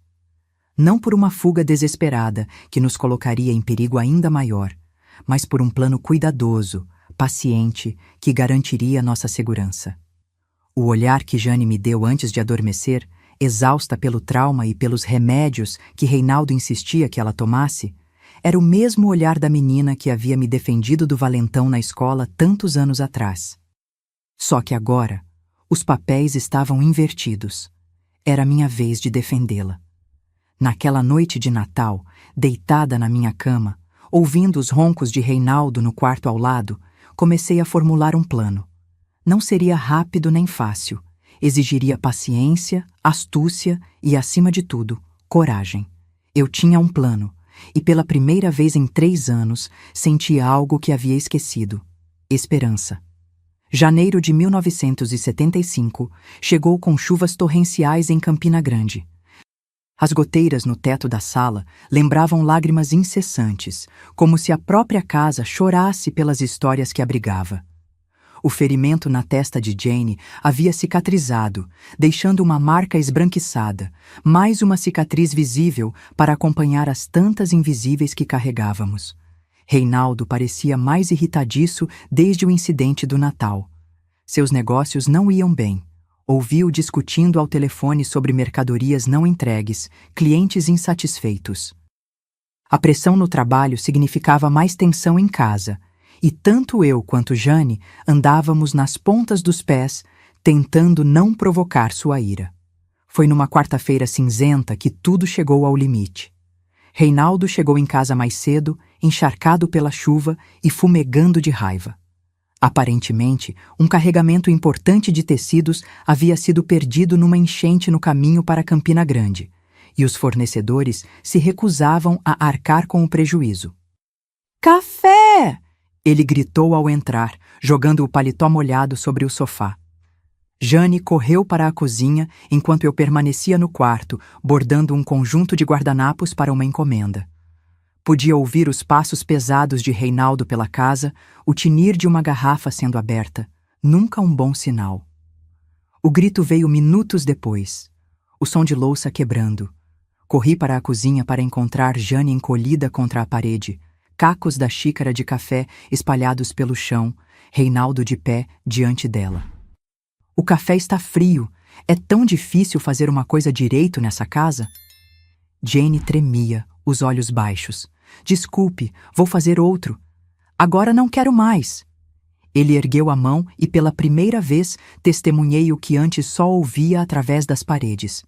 S1: Não por uma fuga desesperada que nos colocaria em perigo ainda maior, mas por um plano cuidadoso, paciente, que garantiria nossa segurança. O olhar que Jane me deu antes de adormecer, exausta pelo trauma e pelos remédios que Reinaldo insistia que ela tomasse, era o mesmo olhar da menina que havia me defendido do valentão na escola tantos anos atrás. Só que agora, os papéis estavam invertidos. Era minha vez de defendê-la. Naquela noite de Natal, deitada na minha cama, ouvindo os roncos de Reinaldo no quarto ao lado, comecei a formular um plano. Não seria rápido nem fácil. Exigiria paciência, astúcia e, acima de tudo, coragem. Eu tinha um plano, e pela primeira vez em 3 anos, senti algo que havia esquecido: esperança. Janeiro de 1975 chegou com chuvas torrenciais em Campina Grande. As goteiras no teto da sala lembravam lágrimas incessantes, como se a própria casa chorasse pelas histórias que abrigava. O ferimento na testa de Jane havia cicatrizado, deixando uma marca esbranquiçada, mais uma cicatriz visível para acompanhar as tantas invisíveis que carregávamos. Reinaldo parecia mais irritadiço desde o incidente do Natal. Seus negócios não iam bem. Ouvi-o discutindo ao telefone sobre mercadorias não entregues, clientes insatisfeitos. A pressão no trabalho significava mais tensão em casa, e tanto eu quanto Jane andávamos nas pontas dos pés, tentando não provocar sua ira. Foi numa quarta-feira cinzenta que tudo chegou ao limite. Reinaldo chegou em casa mais cedo, encharcado pela chuva e fumegando de raiva. Aparentemente, um carregamento importante de tecidos havia sido perdido numa enchente no caminho para Campina Grande, e os fornecedores se recusavam a arcar com o prejuízo. "Café!" ele gritou ao entrar, jogando o paletó molhado sobre o sofá. Jane correu para a cozinha enquanto eu permanecia no quarto, bordando um conjunto de guardanapos para uma encomenda. Podia ouvir os passos pesados de Reinaldo pela casa, o tinir de uma garrafa sendo aberta, nunca um bom sinal. O grito veio minutos depois, o som de louça quebrando. Corri para a cozinha para encontrar Jane encolhida contra a parede, cacos da xícara de café espalhados pelo chão, Reinaldo de pé diante dela. "O café está frio. É tão difícil fazer uma coisa direito nessa casa?" Jane tremia, os olhos baixos. "Desculpe, vou fazer outro." Agora não quero mais. Ele ergueu a mão e pela primeira vez testemunhei o que antes só ouvia através das paredes.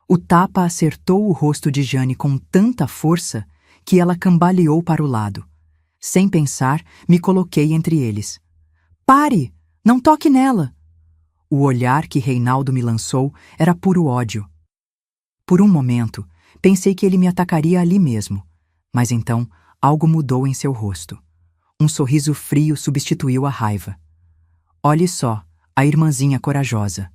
S1: O tapa acertou o rosto de Jane com tanta força que ela cambaleou para o lado. Sem pensar, me coloquei entre eles. Pare! Não toque nela! O olhar que Reinaldo me lançou era puro ódio. Por um momento, pensei que ele me atacaria ali mesmo, mas então algo mudou em seu rosto. Um sorriso frio substituiu a raiva. Olhe só, a irmãzinha corajosa.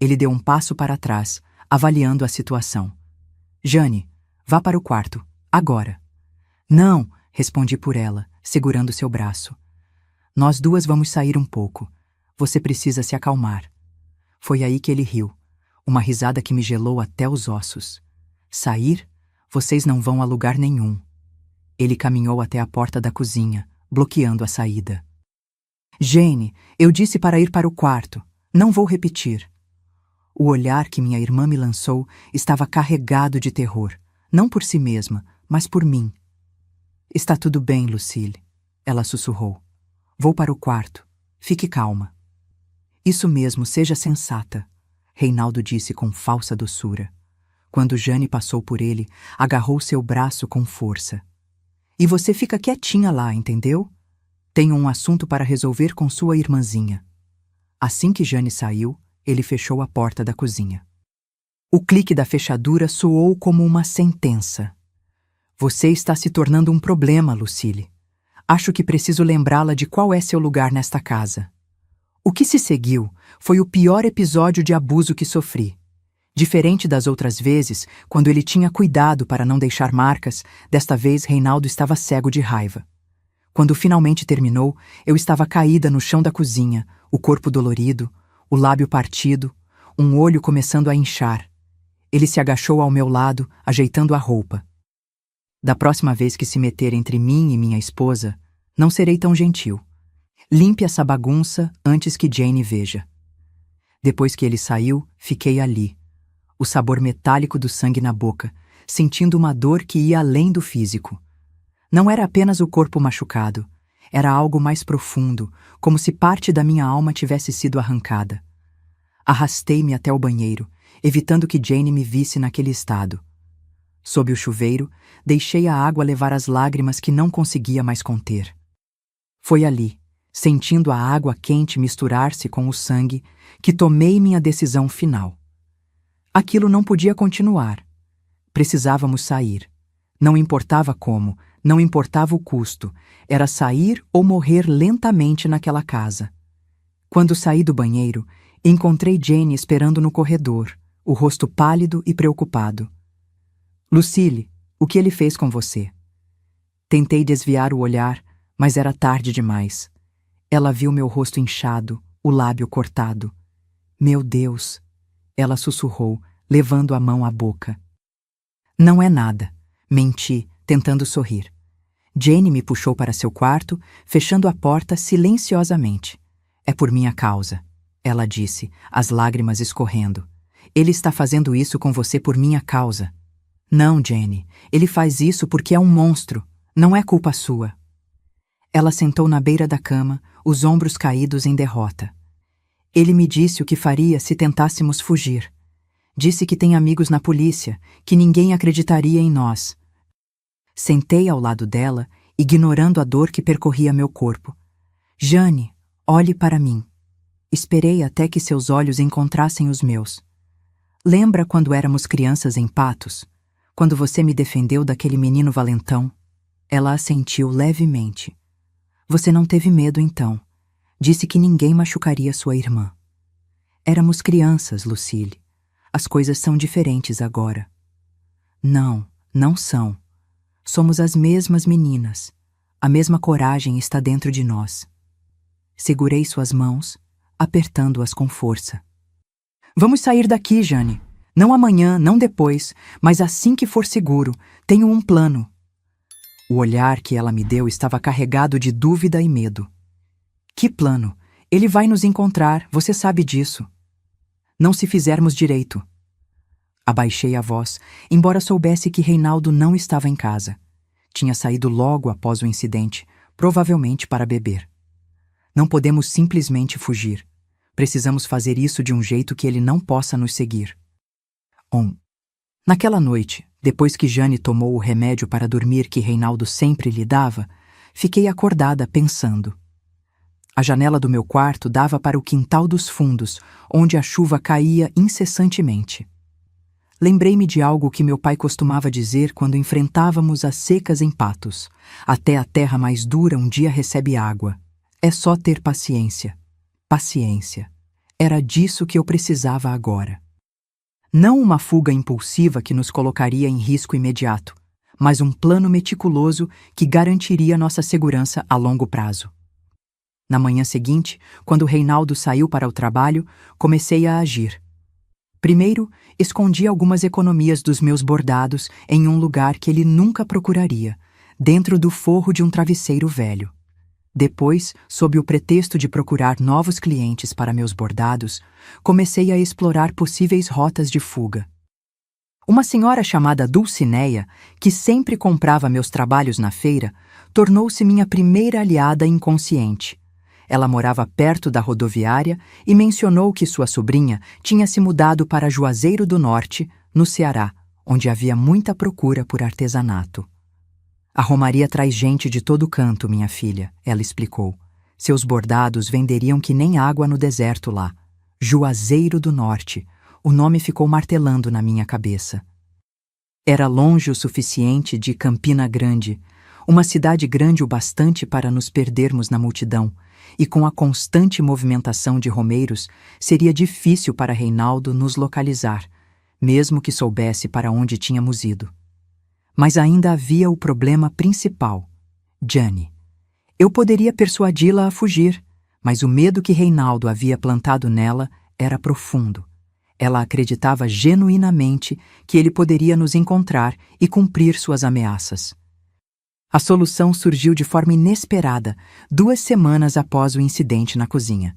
S1: Ele deu um passo para trás, avaliando a situação. Jane, vá para o quarto, agora. Não, respondi por ela, segurando seu braço. Nós duas vamos sair um pouco. Você precisa se acalmar. Foi aí que ele riu, uma risada que me gelou até os ossos. Sair? Vocês não vão a lugar nenhum. Ele caminhou até a porta da cozinha, bloqueando a saída. Jane, eu disse para ir para o quarto. Não vou repetir. O olhar que minha irmã me lançou estava carregado de terror, não por si mesma, mas por mim. Está tudo bem, Lucille, ela sussurrou. Vou para o quarto. Fique calma. Isso mesmo, seja sensata, Reinaldo disse com falsa doçura. Quando Jane passou por ele, agarrou seu braço com força. E você fica quietinha lá, entendeu? Tenho um assunto para resolver com sua irmãzinha. Assim que Jane saiu, ele fechou a porta da cozinha. O clique da fechadura soou como uma sentença. Você está se tornando um problema, Lucille. Acho que preciso lembrá-la de qual é seu lugar nesta casa. O que se seguiu foi o pior episódio de abuso que sofri. Diferente das outras vezes, quando ele tinha cuidado para não deixar marcas, desta vez Reinaldo estava cego de raiva. Quando finalmente terminou, eu estava caída no chão da cozinha, o corpo dolorido, o lábio partido, um olho começando a inchar. Ele se agachou ao meu lado, ajeitando a roupa. Da próxima vez que se meter entre mim e minha esposa, não serei tão gentil. Limpe essa bagunça antes que Jane veja. Depois que ele saiu, fiquei ali. O sabor metálico do sangue na boca, sentindo uma dor que ia além do físico. Não era apenas o corpo machucado, era algo mais profundo, como se parte da minha alma tivesse sido arrancada. Arrastei-me até o banheiro, evitando que Jane me visse naquele estado. Sob o chuveiro, deixei a água levar as lágrimas que não conseguia mais conter. Foi ali, sentindo a água quente misturar-se com o sangue, que tomei minha decisão final. Aquilo não podia continuar. Precisávamos sair. Não importava como, não importava o custo, era sair ou morrer lentamente naquela casa. Quando saí do banheiro, encontrei Jane esperando no corredor, o rosto pálido e preocupado. Lucille, o que ele fez com você? Tentei desviar o olhar, mas era tarde demais. Ela viu meu rosto inchado, o lábio cortado. Meu Deus! Ela sussurrou, levando a mão à boca. Não é nada. Menti, tentando sorrir. Jane me puxou para seu quarto, fechando a porta silenciosamente. É por minha causa, ela disse, as lágrimas escorrendo. Ele está fazendo isso com você por minha causa. Não, Jane, ele faz isso porque é um monstro. Não é culpa sua. Ela sentou na beira da cama, os ombros caídos em derrota. Ele me disse o que faria se tentássemos fugir. Disse que tem amigos na polícia, que ninguém acreditaria em nós. Sentei ao lado dela, ignorando a dor que percorria meu corpo. Jane, olhe para mim. Esperei até que seus olhos encontrassem os meus. Lembra quando éramos crianças em Patos? Quando você me defendeu daquele menino valentão? Ela assentiu levemente. Você não teve medo então. Disse que ninguém machucaria sua irmã. Éramos crianças, Lucille. As coisas são diferentes agora. Não, não são. Somos as mesmas meninas. A mesma coragem está dentro de nós. Segurei suas mãos, apertando-as com força. Vamos sair daqui, Jane. Não amanhã, não depois, mas assim que for seguro. Tenho um plano. O olhar que ela me deu estava carregado de dúvida e medo. Que plano? Ele vai nos encontrar, você sabe disso. Não se fizermos direito. Abaixei a voz, embora soubesse que Reinaldo não estava em casa. Tinha saído logo após o incidente, provavelmente para beber. Não podemos simplesmente fugir. Precisamos fazer isso de um jeito que ele não possa nos seguir. Naquela noite, depois que Jane tomou o remédio para dormir que Reinaldo sempre lhe dava, fiquei acordada pensando. A janela do meu quarto dava para o quintal dos fundos, onde a chuva caía incessantemente. Lembrei-me de algo que meu pai costumava dizer quando enfrentávamos as secas em Patos. Até a terra mais dura um dia recebe água. É só ter paciência. Paciência. Era disso que eu precisava agora. Não uma fuga impulsiva que nos colocaria em risco imediato, mas um plano meticuloso que garantiria nossa segurança a longo prazo. Na manhã seguinte, quando Reinaldo saiu para o trabalho, comecei a agir. Primeiro, escondi algumas economias dos meus bordados em um lugar que ele nunca procuraria, dentro do forro de um travesseiro velho. Depois, sob o pretexto de procurar novos clientes para meus bordados, comecei a explorar possíveis rotas de fuga. Uma senhora chamada Dulcineia, que sempre comprava meus trabalhos na feira, tornou-se minha primeira aliada inconsciente. Ela morava perto da rodoviária e mencionou que sua sobrinha tinha se mudado para Juazeiro do Norte, no Ceará, onde havia muita procura por artesanato. A Romaria traz gente de todo canto, minha filha, ela explicou. Seus bordados venderiam que nem água no deserto lá. Juazeiro do Norte. O nome ficou martelando na minha cabeça. Era longe o suficiente de Campina Grande, uma cidade grande o bastante para nos perdermos na multidão, e com a constante movimentação de romeiros, seria difícil para Reinaldo nos localizar, mesmo que soubesse para onde tínhamos ido. Mas ainda havia o problema principal, Jane. Eu poderia persuadi-la a fugir, mas o medo que Reinaldo havia plantado nela era profundo. Ela acreditava genuinamente que ele poderia nos encontrar e cumprir suas ameaças. A solução surgiu de forma inesperada, 2 semanas após o incidente na cozinha.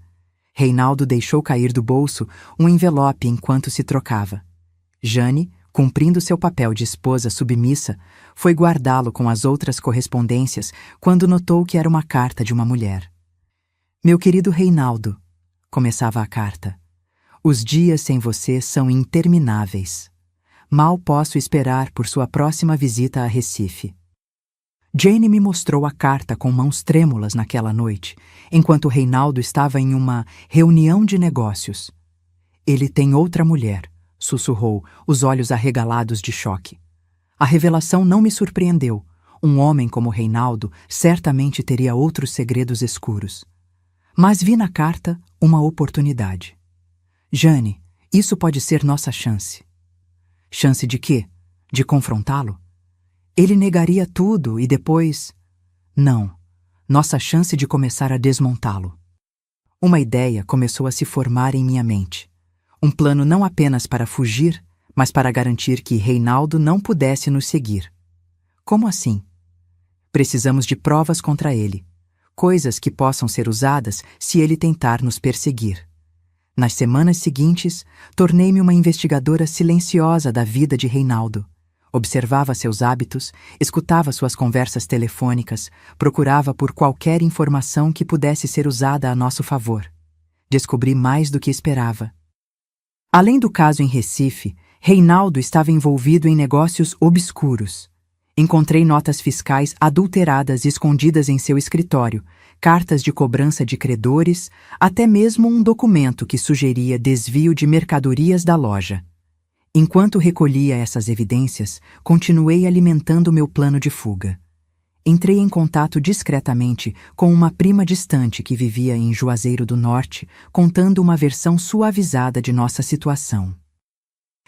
S1: Reinaldo deixou cair do bolso um envelope enquanto se trocava. Jane, cumprindo seu papel de esposa submissa, foi guardá-lo com as outras correspondências quando notou que era uma carta de uma mulher. Meu querido Reinaldo, começava a carta, os dias sem você são intermináveis. Mal posso esperar por sua próxima visita a Recife. Jane me mostrou a carta com mãos trêmulas naquela noite, enquanto Reinaldo estava em uma reunião de negócios. Ele tem outra mulher, sussurrou, os olhos arregalados de choque. A revelação não me surpreendeu. Um homem como Reinaldo certamente teria outros segredos escuros. Mas vi na carta uma oportunidade. Jane, isso pode ser nossa chance. Chance de quê? De confrontá-lo? Ele negaria tudo e depois... Não, nossa chance de começar a desmontá-lo. Uma ideia começou a se formar em minha mente. Um plano não apenas para fugir, mas para garantir que Reinaldo não pudesse nos seguir. Como assim? Precisamos de provas contra ele, coisas que possam ser usadas se ele tentar nos perseguir. Nas semanas seguintes, tornei-me uma investigadora silenciosa da vida de Reinaldo. Observava seus hábitos, escutava suas conversas telefônicas, procurava por qualquer informação que pudesse ser usada a nosso favor. Descobri mais do que esperava. Além do caso em Recife, Reinaldo estava envolvido em negócios obscuros. Encontrei notas fiscais adulteradas escondidas em seu escritório, cartas de cobrança de credores, até mesmo um documento que sugeria desvio de mercadorias da loja. Enquanto recolhia essas evidências, continuei alimentando meu plano de fuga. Entrei em contato discretamente com uma prima distante que vivia em Juazeiro do Norte, contando uma versão suavizada de nossa situação.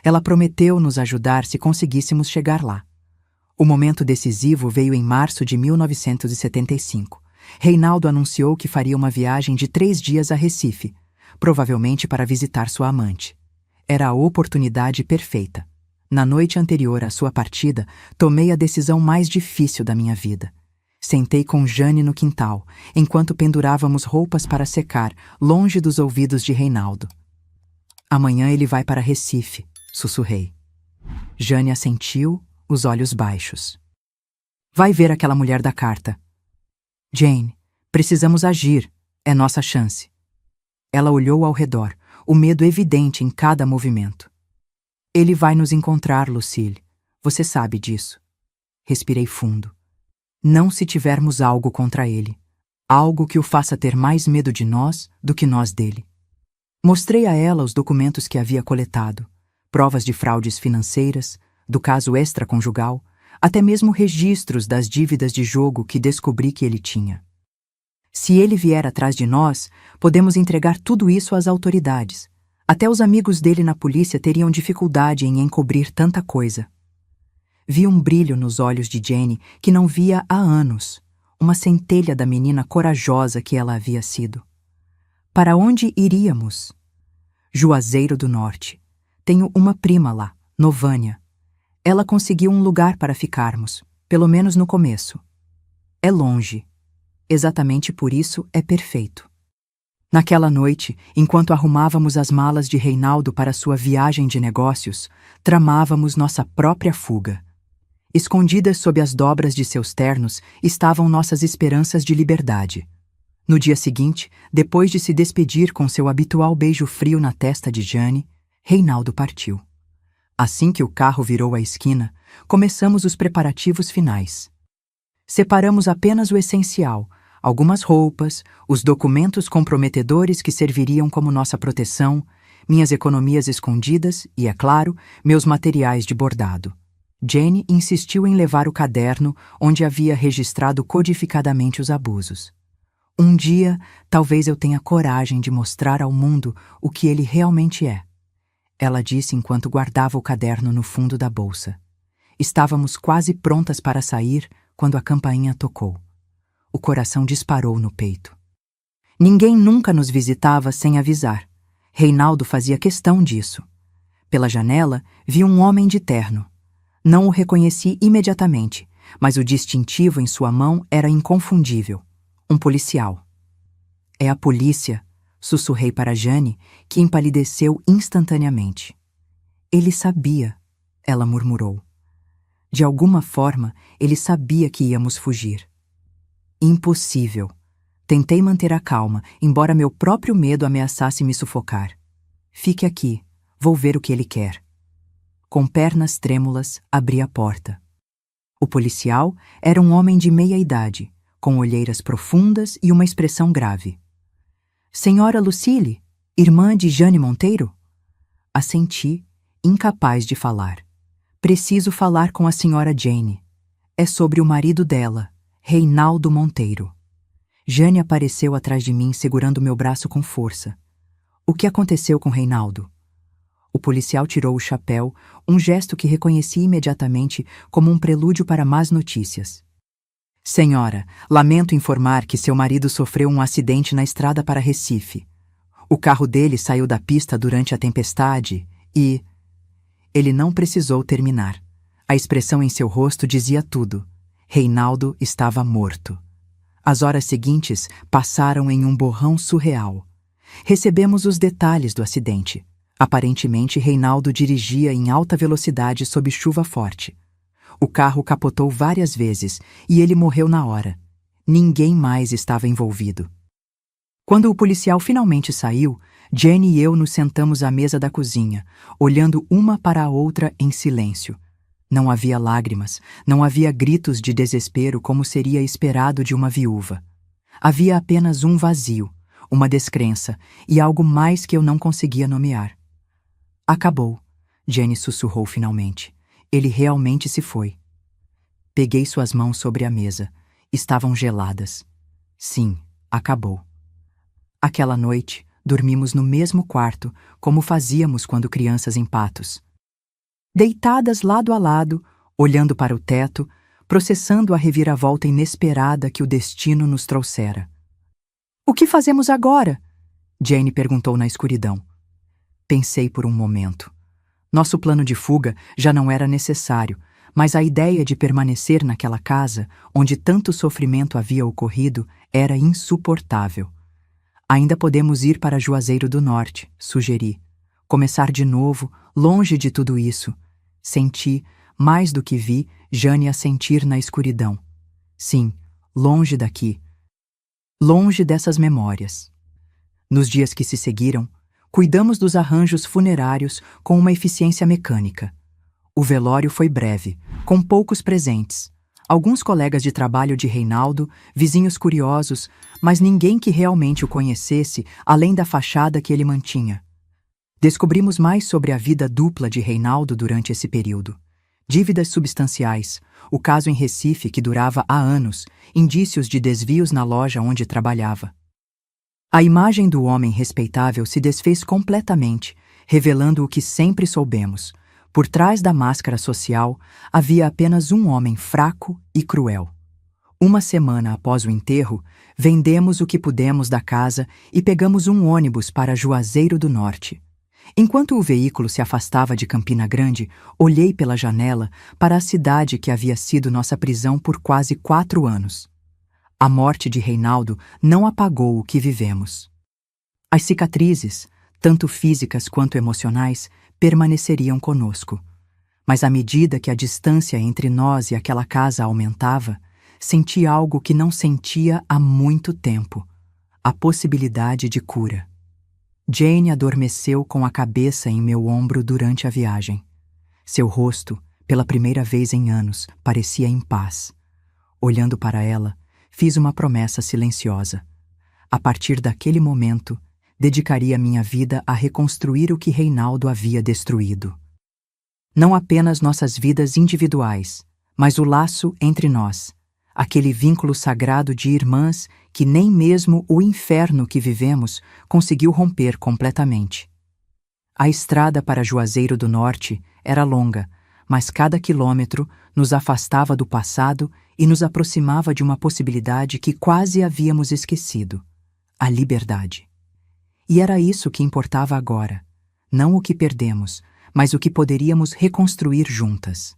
S1: Ela prometeu nos ajudar se conseguíssemos chegar lá. O momento decisivo veio em março de 1975. Reinaldo anunciou que faria uma viagem de 3 dias a Recife, provavelmente para visitar sua amante. Era a oportunidade perfeita. Na noite anterior à sua partida, tomei a decisão mais difícil da minha vida. Sentei com Jane no quintal, enquanto pendurávamos roupas para secar, longe dos ouvidos de Reinaldo. Amanhã ele vai para Recife, sussurrei. Jane assentiu, os olhos baixos. Vai ver aquela mulher da carta. Jane, precisamos agir. É nossa chance. Ela olhou ao redor, o medo evidente em cada movimento. Ele vai nos encontrar, Lucille. Você sabe disso. Respirei fundo. Não se tivermos algo contra ele. Algo que o faça ter mais medo de nós do que nós dele. Mostrei a ela os documentos que havia coletado, provas de fraudes financeiras, do caso extraconjugal, até mesmo registros das dívidas de jogo que descobri que ele tinha. Se ele vier atrás de nós, podemos entregar tudo isso às autoridades. Até os amigos dele na polícia teriam dificuldade em encobrir tanta coisa. Vi um brilho nos olhos de Jane que não via há anos, uma centelha da menina corajosa que ela havia sido. Para onde iríamos? Juazeiro do Norte. Tenho uma prima lá, Novânia. Ela conseguiu um lugar para ficarmos, pelo menos no começo. É longe. Exatamente por isso é perfeito. Naquela noite, enquanto arrumávamos as malas de Reinaldo para sua viagem de negócios, tramávamos nossa própria fuga. Escondidas sob as dobras de seus ternos estavam nossas esperanças de liberdade. No dia seguinte, depois de se despedir com seu habitual beijo frio na testa de Jane, Reinaldo partiu. Assim que o carro virou a esquina, começamos os preparativos finais. Separamos apenas o essencial, algumas roupas, os documentos comprometedores que serviriam como nossa proteção, minhas economias escondidas e, é claro, meus materiais de bordado. Jane insistiu em levar o caderno onde havia registrado codificadamente os abusos. Um dia, talvez eu tenha coragem de mostrar ao mundo o que ele realmente é. Ela disse enquanto guardava o caderno no fundo da bolsa. Estávamos quase prontas para sair quando a campainha tocou. O coração disparou no peito. Ninguém nunca nos visitava sem avisar. Reinaldo fazia questão disso. Pela janela, vi um homem de terno. Não o reconheci imediatamente, mas o distintivo em sua mão era inconfundível. Um policial. É a polícia, sussurrei para Jane, que empalideceu instantaneamente. Ele sabia, ela murmurou. De alguma forma, ele sabia que íamos fugir. Impossível. Tentei manter a calma, embora meu próprio medo ameaçasse me sufocar. Fique aqui, vou ver o que ele quer. Com pernas trêmulas, abri a porta. O policial era um homem de meia idade, com olheiras profundas e uma expressão grave. Senhora Lucille, irmã de Jane Monteiro? Assenti, incapaz de falar. Preciso falar com a senhora Jane. É sobre o marido dela, Reinaldo Monteiro. Jane apareceu atrás de mim, segurando meu braço com força. O que aconteceu com Reinaldo? O policial tirou o chapéu, um gesto que reconheci imediatamente como um prelúdio para más notícias. Senhora, lamento informar que seu marido sofreu um acidente na estrada para Recife. O carro dele saiu da pista durante a tempestade e... Ele não precisou terminar. A expressão em seu rosto dizia tudo. Reinaldo estava morto. As horas seguintes passaram em um borrão surreal. Recebemos os detalhes do acidente. Aparentemente, Reinaldo dirigia em alta velocidade sob chuva forte. O carro capotou várias vezes e ele morreu na hora. Ninguém mais estava envolvido. Quando o policial finalmente saiu, Jane e eu nos sentamos à mesa da cozinha, olhando uma para a outra em silêncio. Não havia lágrimas, não havia gritos de desespero como seria esperado de uma viúva. Havia apenas um vazio, uma descrença e algo mais que eu não conseguia nomear. Acabou, Jane sussurrou finalmente. Ele realmente se foi. Peguei suas mãos sobre a mesa. Estavam geladas. Sim, acabou. Aquela noite, dormimos no mesmo quarto, como fazíamos quando crianças em Patos. Deitadas lado a lado, olhando para o teto, processando a reviravolta inesperada que o destino nos trouxera. O que fazemos agora? Jane perguntou na escuridão. Pensei por um momento. Nosso plano de fuga já não era necessário, mas a ideia de permanecer naquela casa, onde tanto sofrimento havia ocorrido, era insuportável. Ainda podemos ir para Juazeiro do Norte, sugeri. Começar de novo, longe de tudo isso. Senti, mais do que vi, Jane a sentir na escuridão. Sim, longe daqui, longe dessas memórias. Nos dias que se seguiram, cuidamos dos arranjos funerários com uma eficiência mecânica. O velório foi breve, com poucos presentes. Alguns colegas de trabalho de Reinaldo, vizinhos curiosos, mas ninguém que realmente o conhecesse além da fachada que ele mantinha. Descobrimos mais sobre a vida dupla de Reinaldo durante esse período. Dívidas substanciais, o caso em Recife que durava há anos, indícios de desvios na loja onde trabalhava. A imagem do homem respeitável se desfez completamente, revelando o que sempre soubemos. Por trás da máscara social, havia apenas um homem fraco e cruel. Uma semana após o enterro, vendemos o que pudemos da casa e pegamos um ônibus para Juazeiro do Norte. Enquanto o veículo se afastava de Campina Grande, olhei pela janela para a cidade que havia sido nossa prisão por quase 4 anos. A morte de Reinaldo não apagou o que vivemos. As cicatrizes, tanto físicas quanto emocionais, permaneceriam conosco. Mas à medida que a distância entre nós e aquela casa aumentava, senti algo que não sentia há muito tempo: a possibilidade de cura. Jane adormeceu com a cabeça em meu ombro durante a viagem. Seu rosto, pela primeira vez em anos, parecia em paz. Olhando para ela, fiz uma promessa silenciosa. A partir daquele momento, dedicaria minha vida a reconstruir o que Reinaldo havia destruído. Não apenas nossas vidas individuais, mas o laço entre nós, aquele vínculo sagrado de irmãs que nem mesmo o inferno que vivemos conseguiu romper completamente. A estrada para Juazeiro do Norte era longa, mas cada quilômetro nos afastava do passado e nos aproximava de uma possibilidade que quase havíamos esquecido: a liberdade. E era isso que importava agora, não o que perdemos, mas o que poderíamos reconstruir juntas.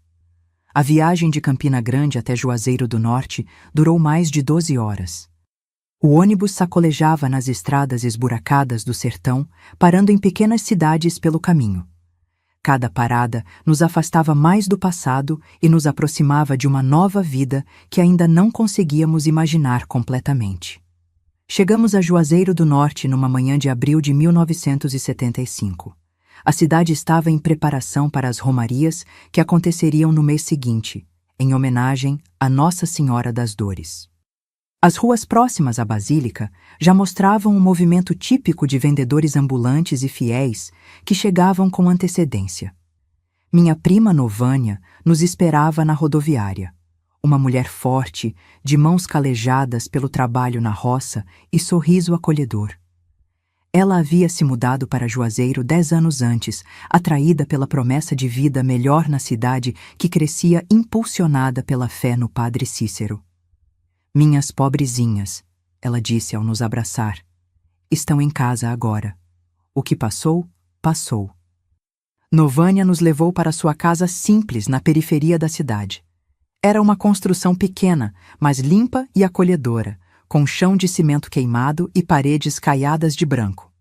S1: A viagem de Campina Grande até Juazeiro do Norte durou mais de 12 horas. O ônibus sacolejava nas estradas esburacadas do sertão, parando em pequenas cidades pelo caminho. Cada parada nos afastava mais do passado e nos aproximava de uma nova vida que ainda não conseguíamos imaginar completamente. Chegamos a Juazeiro do Norte numa manhã de abril de 1975. A cidade estava em preparação para as romarias que aconteceriam no mês seguinte, em homenagem a Nossa Senhora das Dores. As ruas próximas à Basílica já mostravam um movimento típico de vendedores ambulantes e fiéis que chegavam com antecedência. Minha prima Novânia nos esperava na rodoviária. Uma mulher forte, de mãos calejadas pelo trabalho na roça e sorriso acolhedor. Ela havia se mudado para Juazeiro 10 anos antes, atraída pela promessa de vida melhor na cidade que crescia impulsionada pela fé no Padre Cícero. Minhas pobrezinhas, ela disse ao nos abraçar, estão em casa agora. O que passou, passou. Novânia nos levou para sua casa simples na periferia da cidade. Era uma construção pequena, mas limpa e acolhedora, com chão de cimento queimado e paredes caiadas de branco.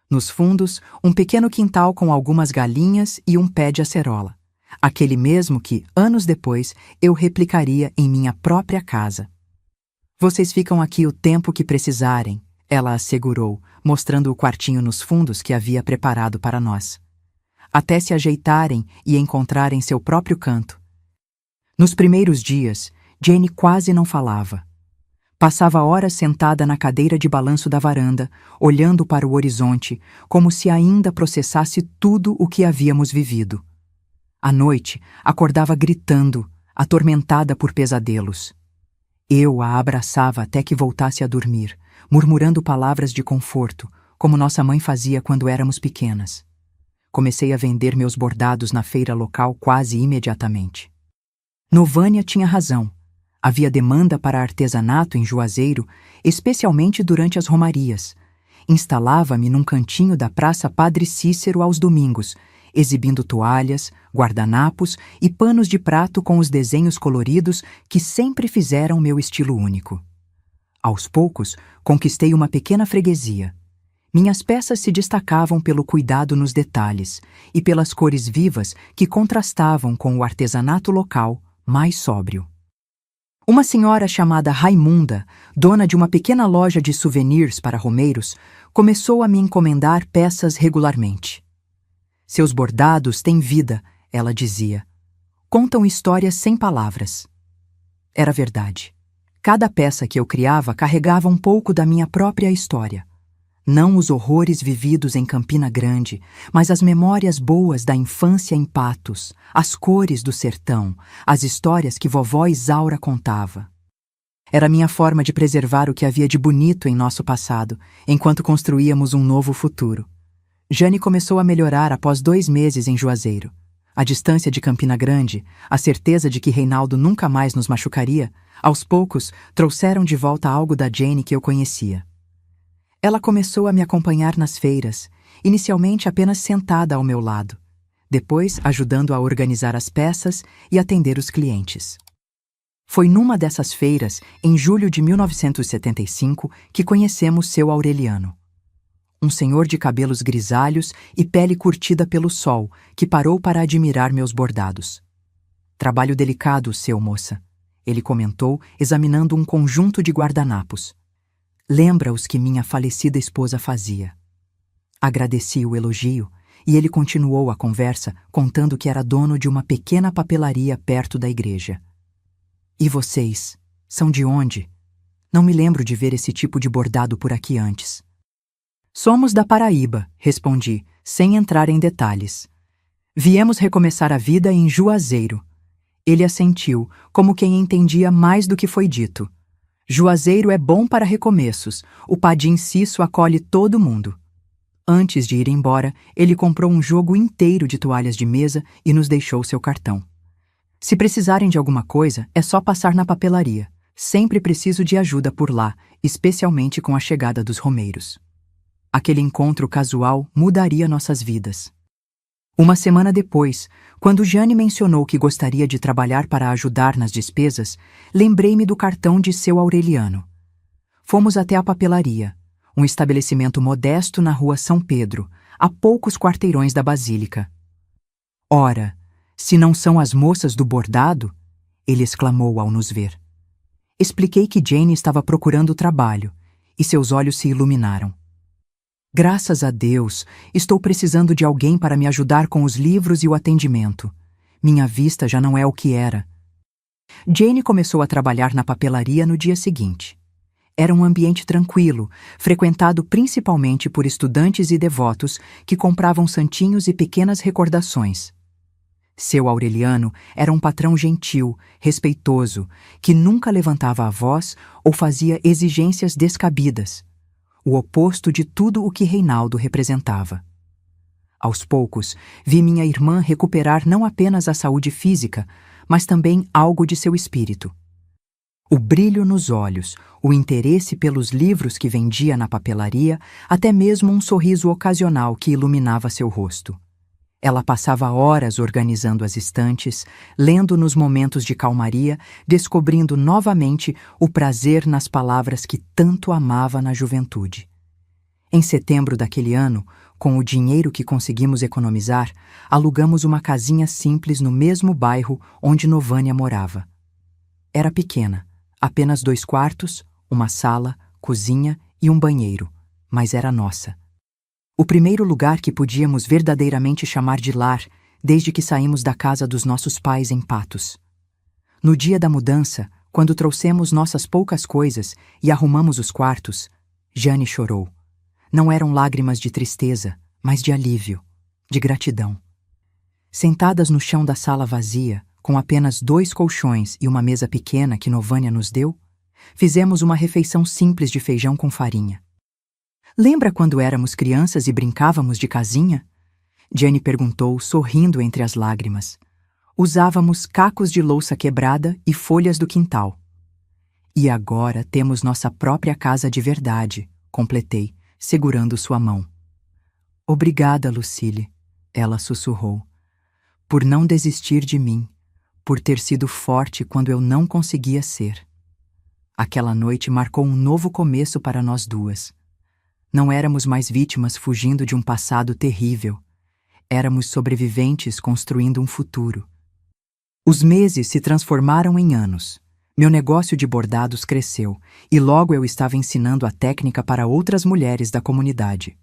S1: Nos fundos, um pequeno quintal com algumas galinhas e um pé de acerola. Aquele mesmo que, anos depois, eu replicaria em minha própria casa. Vocês ficam aqui o tempo que precisarem, ela assegurou, mostrando o quartinho nos fundos que havia preparado para nós. Até se ajeitarem e encontrarem seu próprio canto. Nos primeiros dias, Jane quase não falava. Passava horas sentada na cadeira de balanço da varanda, olhando para o horizonte, como se ainda processasse tudo o que havíamos vivido. À noite, acordava gritando, atormentada por pesadelos. Eu a abraçava até que voltasse a dormir, murmurando palavras de conforto, como nossa mãe fazia quando éramos pequenas. Comecei a vender meus bordados na feira local quase imediatamente. Novânia tinha razão. Havia demanda para artesanato em Juazeiro, especialmente durante as romarias. Instalava-me num cantinho da Praça Padre Cícero aos domingos, exibindo toalhas, guardanapos e panos de prato com os desenhos coloridos que sempre fizeram meu estilo único. Aos poucos, conquistei uma pequena freguesia. Minhas peças se destacavam pelo cuidado nos detalhes e pelas cores vivas que contrastavam com o artesanato local mais sóbrio. Uma senhora chamada Raimunda, dona de uma pequena loja de souvenirs para romeiros, começou a me encomendar peças regularmente. Seus bordados têm vida, ela dizia. Contam histórias sem palavras. Era verdade. Cada peça que eu criava carregava um pouco da minha própria história. Não os horrores vividos em Campina Grande, mas as memórias boas da infância em Patos, as cores do sertão, as histórias que vovó Isaura contava. Era minha forma de preservar o que havia de bonito em nosso passado, enquanto construíamos um novo futuro. Jane começou a melhorar após 2 meses em Juazeiro. A distância de Campina Grande, a certeza de que Reinaldo nunca mais nos machucaria, aos poucos trouxeram de volta algo da Jane que eu conhecia. Ela começou a me acompanhar nas feiras, inicialmente apenas sentada ao meu lado, depois ajudando a organizar as peças e atender os clientes. Foi numa dessas feiras, em julho de 1975, que conhecemos seu Aureliano. Um senhor de cabelos grisalhos e pele curtida pelo sol, que parou para admirar meus bordados. "Trabalho delicado, seu moça", ele comentou, examinando um conjunto de guardanapos. "Lembra os que minha falecida esposa fazia." Agradeci o elogio e ele continuou a conversa, contando que era dono de uma pequena papelaria perto da igreja. "E vocês? São de onde? Não me lembro de ver esse tipo de bordado por aqui antes." "Somos da Paraíba", respondi, sem entrar em detalhes. "Viemos recomeçar a vida em Juazeiro." Ele assentiu, como quem entendia mais do que foi dito. "Juazeiro é bom para recomeços. O Padim Cisso acolhe todo mundo." Antes de ir embora, ele comprou um jogo inteiro de toalhas de mesa e nos deixou seu cartão. "Se precisarem de alguma coisa, é só passar na papelaria. Sempre preciso de ajuda por lá, especialmente com a chegada dos romeiros." Aquele encontro casual mudaria nossas vidas. Uma semana depois, quando Jane mencionou que gostaria de trabalhar para ajudar nas despesas, lembrei-me do cartão de seu Aureliano. Fomos até a papelaria, um estabelecimento modesto na rua São Pedro, a poucos quarteirões da Basílica. "Ora, se não são as moças do bordado?" ele exclamou ao nos ver. Expliquei que Jane estava procurando trabalho, e seus olhos se iluminaram. "Graças a Deus, estou precisando de alguém para me ajudar com os livros e o atendimento. Minha vista já não é o que era." Jane começou a trabalhar na papelaria no dia seguinte. Era um ambiente tranquilo, frequentado principalmente por estudantes e devotos que compravam santinhos e pequenas recordações. Seu Aureliano era um patrão gentil, respeitoso, que nunca levantava a voz ou fazia exigências descabidas. O oposto de tudo o que Reinaldo representava. Aos poucos, vi minha irmã recuperar não apenas a saúde física, mas também algo de seu espírito. O brilho nos olhos, o interesse pelos livros que vendia na papelaria, até mesmo um sorriso ocasional que iluminava seu rosto. Ela passava horas organizando as estantes, lendo nos momentos de calmaria, descobrindo novamente o prazer nas palavras que tanto amava na juventude. Em setembro daquele ano, com o dinheiro que conseguimos economizar, alugamos uma casinha simples no mesmo bairro onde Novânia morava. Era pequena, apenas 2 quartos, uma sala, cozinha e um banheiro, mas era nossa. O primeiro lugar que podíamos verdadeiramente chamar de lar desde que saímos da casa dos nossos pais em Patos. No dia da mudança, quando trouxemos nossas poucas coisas e arrumamos os quartos, Jane chorou. Não eram lágrimas de tristeza, mas de alívio, de gratidão. Sentadas no chão da sala vazia, com apenas 2 colchões e uma mesa pequena que Novânia nos deu, fizemos uma refeição simples de feijão com farinha. "Lembra quando éramos crianças e brincávamos de casinha?" Jane perguntou, sorrindo entre as lágrimas. "Usávamos cacos de louça quebrada e folhas do quintal." "E agora temos nossa própria casa de verdade", completei, segurando sua mão. "Obrigada, Lucille", ela sussurrou, "por não desistir de mim, por ter sido forte quando eu não conseguia ser." Aquela noite marcou um novo começo para nós duas. Não éramos mais vítimas fugindo de um passado terrível. Éramos sobreviventes construindo um futuro. Os meses se transformaram em anos. Meu negócio de bordados cresceu, e logo eu estava ensinando a técnica para outras mulheres da comunidade.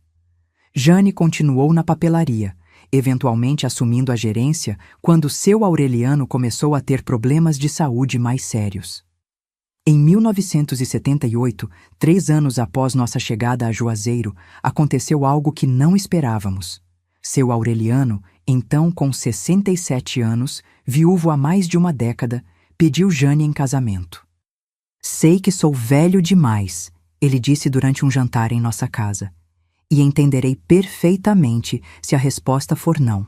S1: Jane continuou na papelaria, eventualmente assumindo a gerência quando seu Aureliano começou a ter problemas de saúde mais sérios. Em 1978, 3 anos após nossa chegada a Juazeiro, aconteceu algo que não esperávamos. Seu Aureliano, então com 67 anos, viúvo há mais de uma década, pediu Jane em casamento. "Sei que sou velho demais", ele disse durante um jantar em nossa casa, "e entenderei perfeitamente se a resposta for não.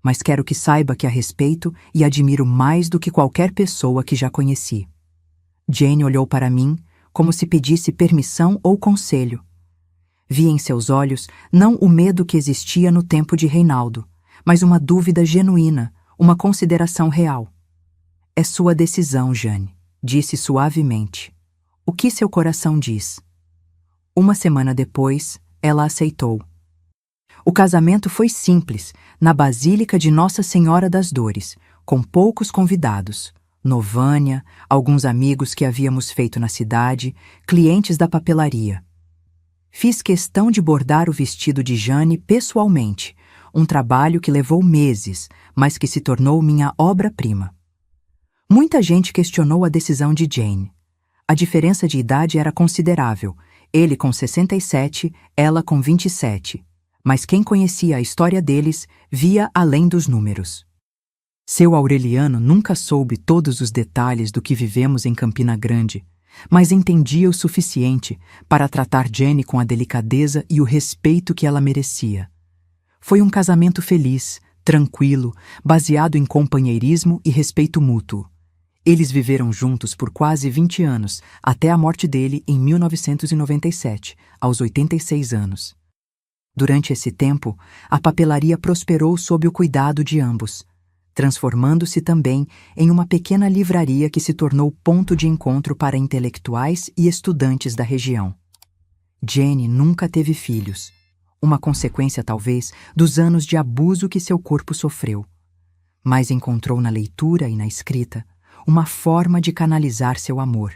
S1: Mas quero que saiba que a respeito e admiro mais do que qualquer pessoa que já conheci." Jane olhou para mim como se pedisse permissão ou conselho. Vi em seus olhos não o medo que existia no tempo de Reinaldo, mas uma dúvida genuína, uma consideração real. "É sua decisão, Jane", disse suavemente. "O que seu coração diz?" Uma semana depois, ela aceitou. O casamento foi simples, na Basílica de Nossa Senhora das Dores, com poucos convidados. Novânia, alguns amigos que havíamos feito na cidade, clientes da papelaria. Fiz questão de bordar o vestido de Jane pessoalmente, um trabalho que levou meses, mas que se tornou minha obra-prima. Muita gente questionou a decisão de Jane. A diferença de idade era considerável, ele com 67, ela com 27. Mas quem conhecia a história deles via além dos números. Seu Aureliano nunca soube todos os detalhes do que vivemos em Campina Grande, mas entendia o suficiente para tratar Jane com a delicadeza e o respeito que ela merecia. Foi um casamento feliz, tranquilo, baseado em companheirismo e respeito mútuo. Eles viveram juntos por quase 20 anos, até a morte dele em 1997, aos 86 anos. Durante esse tempo, a papelaria prosperou sob o cuidado de ambos, transformando-se também em uma pequena livraria que se tornou ponto de encontro para intelectuais e estudantes da região. Jane nunca teve filhos, uma consequência talvez dos anos de abuso que seu corpo sofreu, mas encontrou na leitura e na escrita uma forma de canalizar seu amor.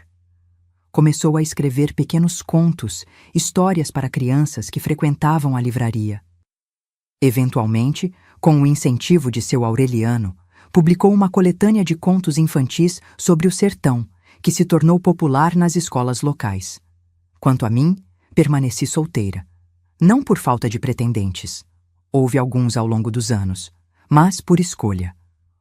S1: Começou a escrever pequenos contos, histórias para crianças que frequentavam a livraria. Eventualmente, com o incentivo de seu Aureliano, publicou uma coletânea de contos infantis sobre o sertão, que se tornou popular nas escolas locais. Quanto a mim, permaneci solteira. Não por falta de pretendentes. Houve alguns ao longo dos anos, mas por escolha.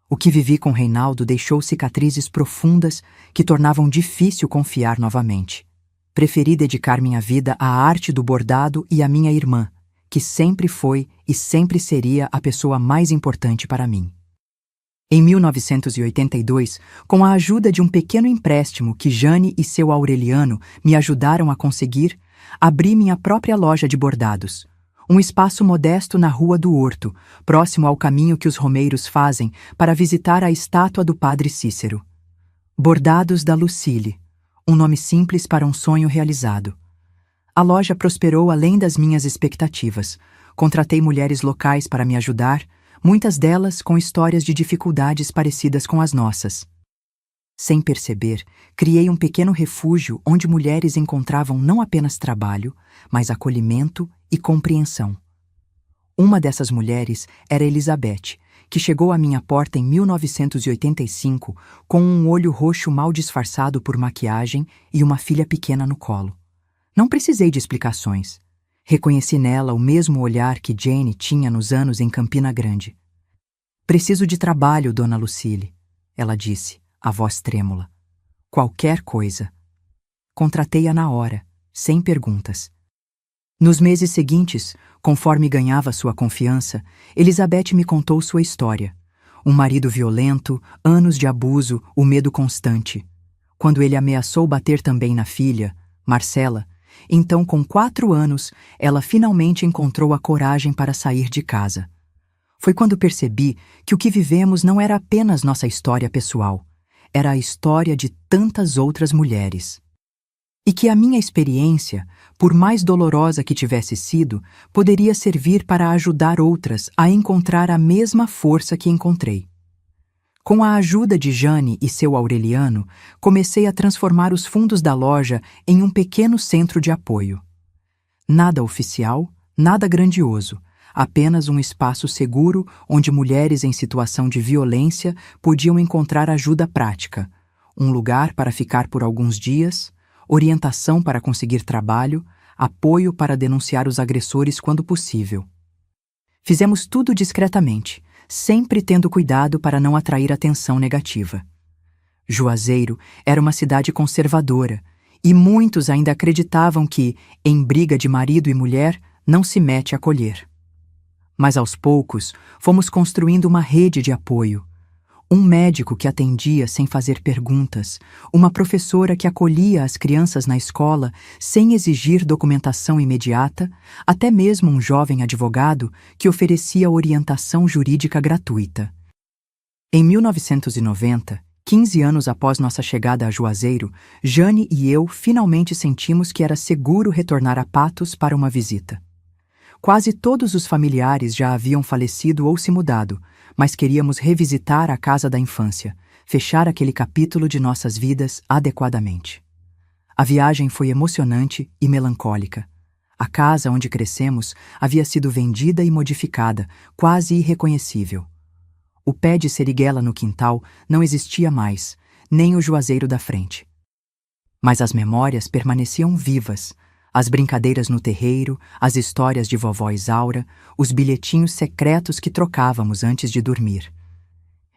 S1: O que vivi com Reinaldo deixou cicatrizes profundas que tornavam difícil confiar novamente. Preferi dedicar minha vida à arte do bordado e à minha irmã, que sempre foi e sempre seria a pessoa mais importante para mim. Em 1982, com a ajuda de um pequeno empréstimo que Jane e seu Aureliano me ajudaram a conseguir, abri minha própria loja de bordados. Um espaço modesto na Rua do Horto, próximo ao caminho que os romeiros fazem para visitar a estátua do Padre Cícero. Bordados da Lucile, um nome simples para um sonho realizado. A loja prosperou além das minhas expectativas. Contratei mulheres locais para me ajudar, muitas delas com histórias de dificuldades parecidas com as nossas. Sem perceber, criei um pequeno refúgio onde mulheres encontravam não apenas trabalho, mas acolhimento e compreensão. Uma dessas mulheres era Elizabeth, que chegou à minha porta em 1985 com um olho roxo mal disfarçado por maquiagem e uma filha pequena no colo. Não precisei de explicações. Reconheci nela o mesmo olhar que Jane tinha nos anos em Campina Grande. "Preciso de trabalho, dona Lucile", ela disse, a voz trêmula. "Qualquer coisa." Contratei-a na hora, sem perguntas. Nos meses seguintes, conforme ganhava sua confiança, Elizabeth me contou sua história. Um marido violento, anos de abuso, o medo constante. Quando ele ameaçou bater também na filha, Marcela, então com 4 anos, ela finalmente encontrou a coragem para sair de casa. Foi quando percebi que o que vivemos não era apenas nossa história pessoal, era a história de tantas outras mulheres. E que a minha experiência, por mais dolorosa que tivesse sido, poderia servir para ajudar outras a encontrar a mesma força que encontrei. Com a ajuda de Jane e seu Aureliano, comecei a transformar os fundos da loja em um pequeno centro de apoio. Nada oficial, nada grandioso, apenas um espaço seguro onde mulheres em situação de violência podiam encontrar ajuda prática, um lugar para ficar por alguns dias, orientação para conseguir trabalho, apoio para denunciar os agressores quando possível. Fizemos tudo discretamente, sempre tendo cuidado para não atrair atenção negativa. Juazeiro era uma cidade conservadora, e muitos ainda acreditavam que, em briga de marido e mulher, não se mete a colher. Mas aos poucos, fomos construindo uma rede de apoio. Um médico que atendia sem fazer perguntas, uma professora que acolhia as crianças na escola sem exigir documentação imediata, até mesmo um jovem advogado que oferecia orientação jurídica gratuita. Em 1990, 15 anos após nossa chegada a Juazeiro, Jane e eu finalmente sentimos que era seguro retornar a Patos para uma visita. Quase todos os familiares já haviam falecido ou se mudado, mas queríamos revisitar a casa da infância, fechar aquele capítulo de nossas vidas adequadamente. A viagem foi emocionante e melancólica. A casa onde crescemos havia sido vendida e modificada, quase irreconhecível. O pé de seriguela no quintal não existia mais, nem o juazeiro da frente. Mas as memórias permaneciam vivas. As brincadeiras no terreiro, as histórias de vovó Isaura, os bilhetinhos secretos que trocávamos antes de dormir.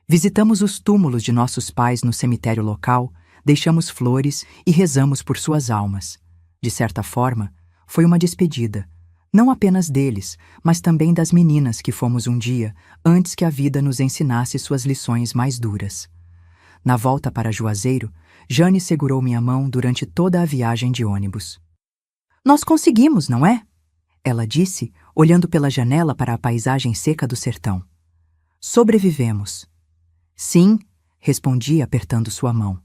S1: Visitamos os túmulos de nossos pais no cemitério local, deixamos flores e rezamos por suas almas. De certa forma, foi uma despedida, não apenas deles, mas também das meninas que fomos um dia, antes que a vida nos ensinasse suas lições mais duras. Na volta para Juazeiro, Jane segurou minha mão durante toda a viagem de ônibus. "Nós conseguimos, não é?" ela disse, olhando pela janela para a paisagem seca do sertão. "Sobrevivemos." "Sim", respondi apertando sua mão.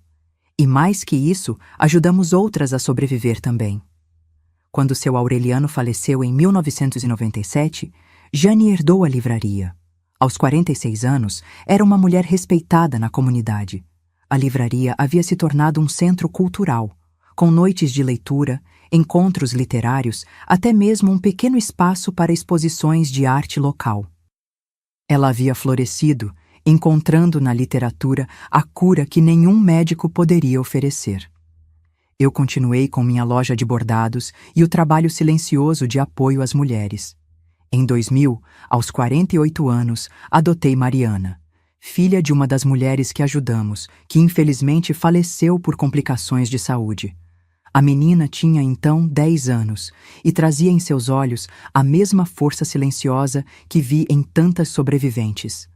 S1: "E mais que isso, ajudamos outras a sobreviver também." Quando seu Aureliano faleceu em 1997, Jane herdou a livraria. Aos 46 anos, era uma mulher respeitada na comunidade. A livraria havia se tornado um centro cultural, com noites de leitura, encontros literários, até mesmo um pequeno espaço para exposições de arte local. Ela havia florescido, encontrando na literatura a cura que nenhum médico poderia oferecer. Eu continuei com minha loja de bordados e o trabalho silencioso de apoio às mulheres. Em 2000, aos 48 anos, adotei Mariana, filha de uma das mulheres que ajudamos, que infelizmente faleceu por complicações de saúde. A menina tinha então 10 anos e trazia em seus olhos a mesma força silenciosa que vi em tantas sobreviventes.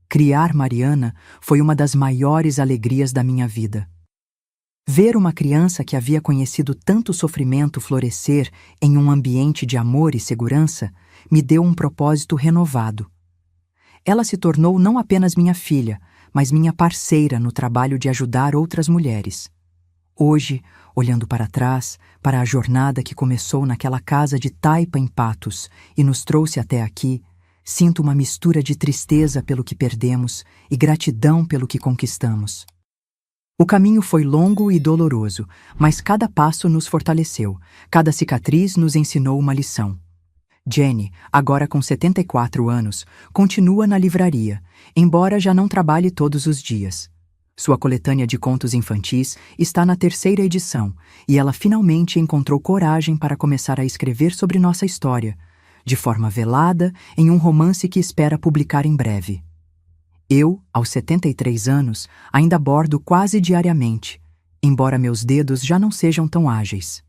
S1: Criar Mariana foi uma das maiores alegrias da minha vida. Ver uma criança que havia conhecido tanto sofrimento florescer em um ambiente de amor e segurança me deu um propósito renovado. Ela se tornou não apenas minha filha, mas minha parceira no trabalho de ajudar outras mulheres. Hoje, olhando para trás, para a jornada que começou naquela casa de taipa em Patos e nos trouxe até aqui, sinto uma mistura de tristeza pelo que perdemos e gratidão pelo que conquistamos. O caminho foi longo e doloroso, mas cada passo nos fortaleceu, cada cicatriz nos ensinou uma lição. Jenny, agora com 74 anos, continua na livraria, embora já não trabalhe todos os dias. Sua coletânea de contos infantis está na 3ª edição e ela finalmente encontrou coragem para começar a escrever sobre nossa história, de forma velada, em um romance que espera publicar em breve. Eu, aos 73 anos, ainda bordo quase diariamente, embora meus dedos já não sejam tão ágeis.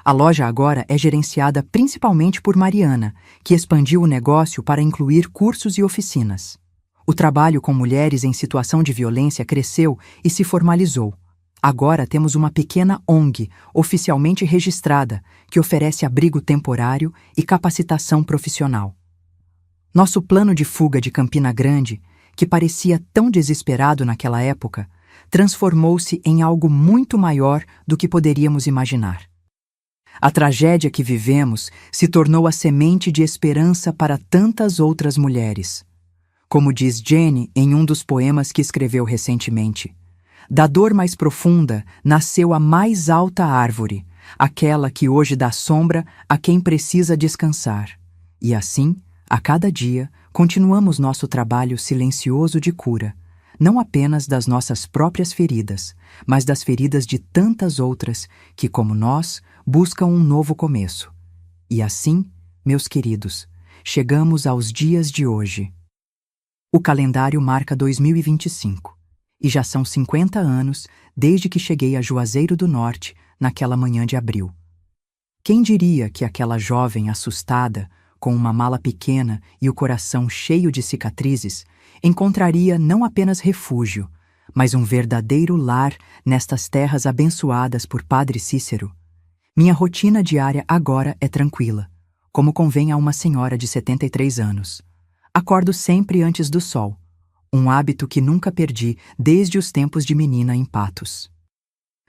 S1: A loja agora é gerenciada principalmente por Mariana, que expandiu o negócio para incluir cursos e oficinas. O trabalho com mulheres em situação de violência cresceu e se formalizou. Agora temos uma pequena ONG, oficialmente registrada, que oferece abrigo temporário e capacitação profissional. Nosso plano de fuga de Campina Grande, que parecia tão desesperado naquela época, transformou-se em algo muito maior do que poderíamos imaginar. A tragédia que vivemos se tornou a semente de esperança para tantas outras mulheres. Como diz Jane em um dos poemas que escreveu recentemente, da dor mais profunda nasceu a mais alta árvore, aquela que hoje dá sombra a quem precisa descansar. E assim, a cada dia, continuamos nosso trabalho silencioso de cura, não apenas das nossas próprias feridas, mas das feridas de tantas outras que, como nós, buscam um novo começo. E assim, meus queridos, chegamos aos dias de hoje. O calendário marca 2025, e já são 50 anos desde que cheguei a Juazeiro do Norte naquela manhã de abril. Quem diria que aquela jovem assustada, com uma mala pequena e o coração cheio de cicatrizes, encontraria não apenas refúgio, mas um verdadeiro lar nestas terras abençoadas por Padre Cícero? Minha rotina diária agora é tranquila, como convém a uma senhora de 73 anos. Acordo sempre antes do sol, um hábito que nunca perdi desde os tempos de menina em Patos.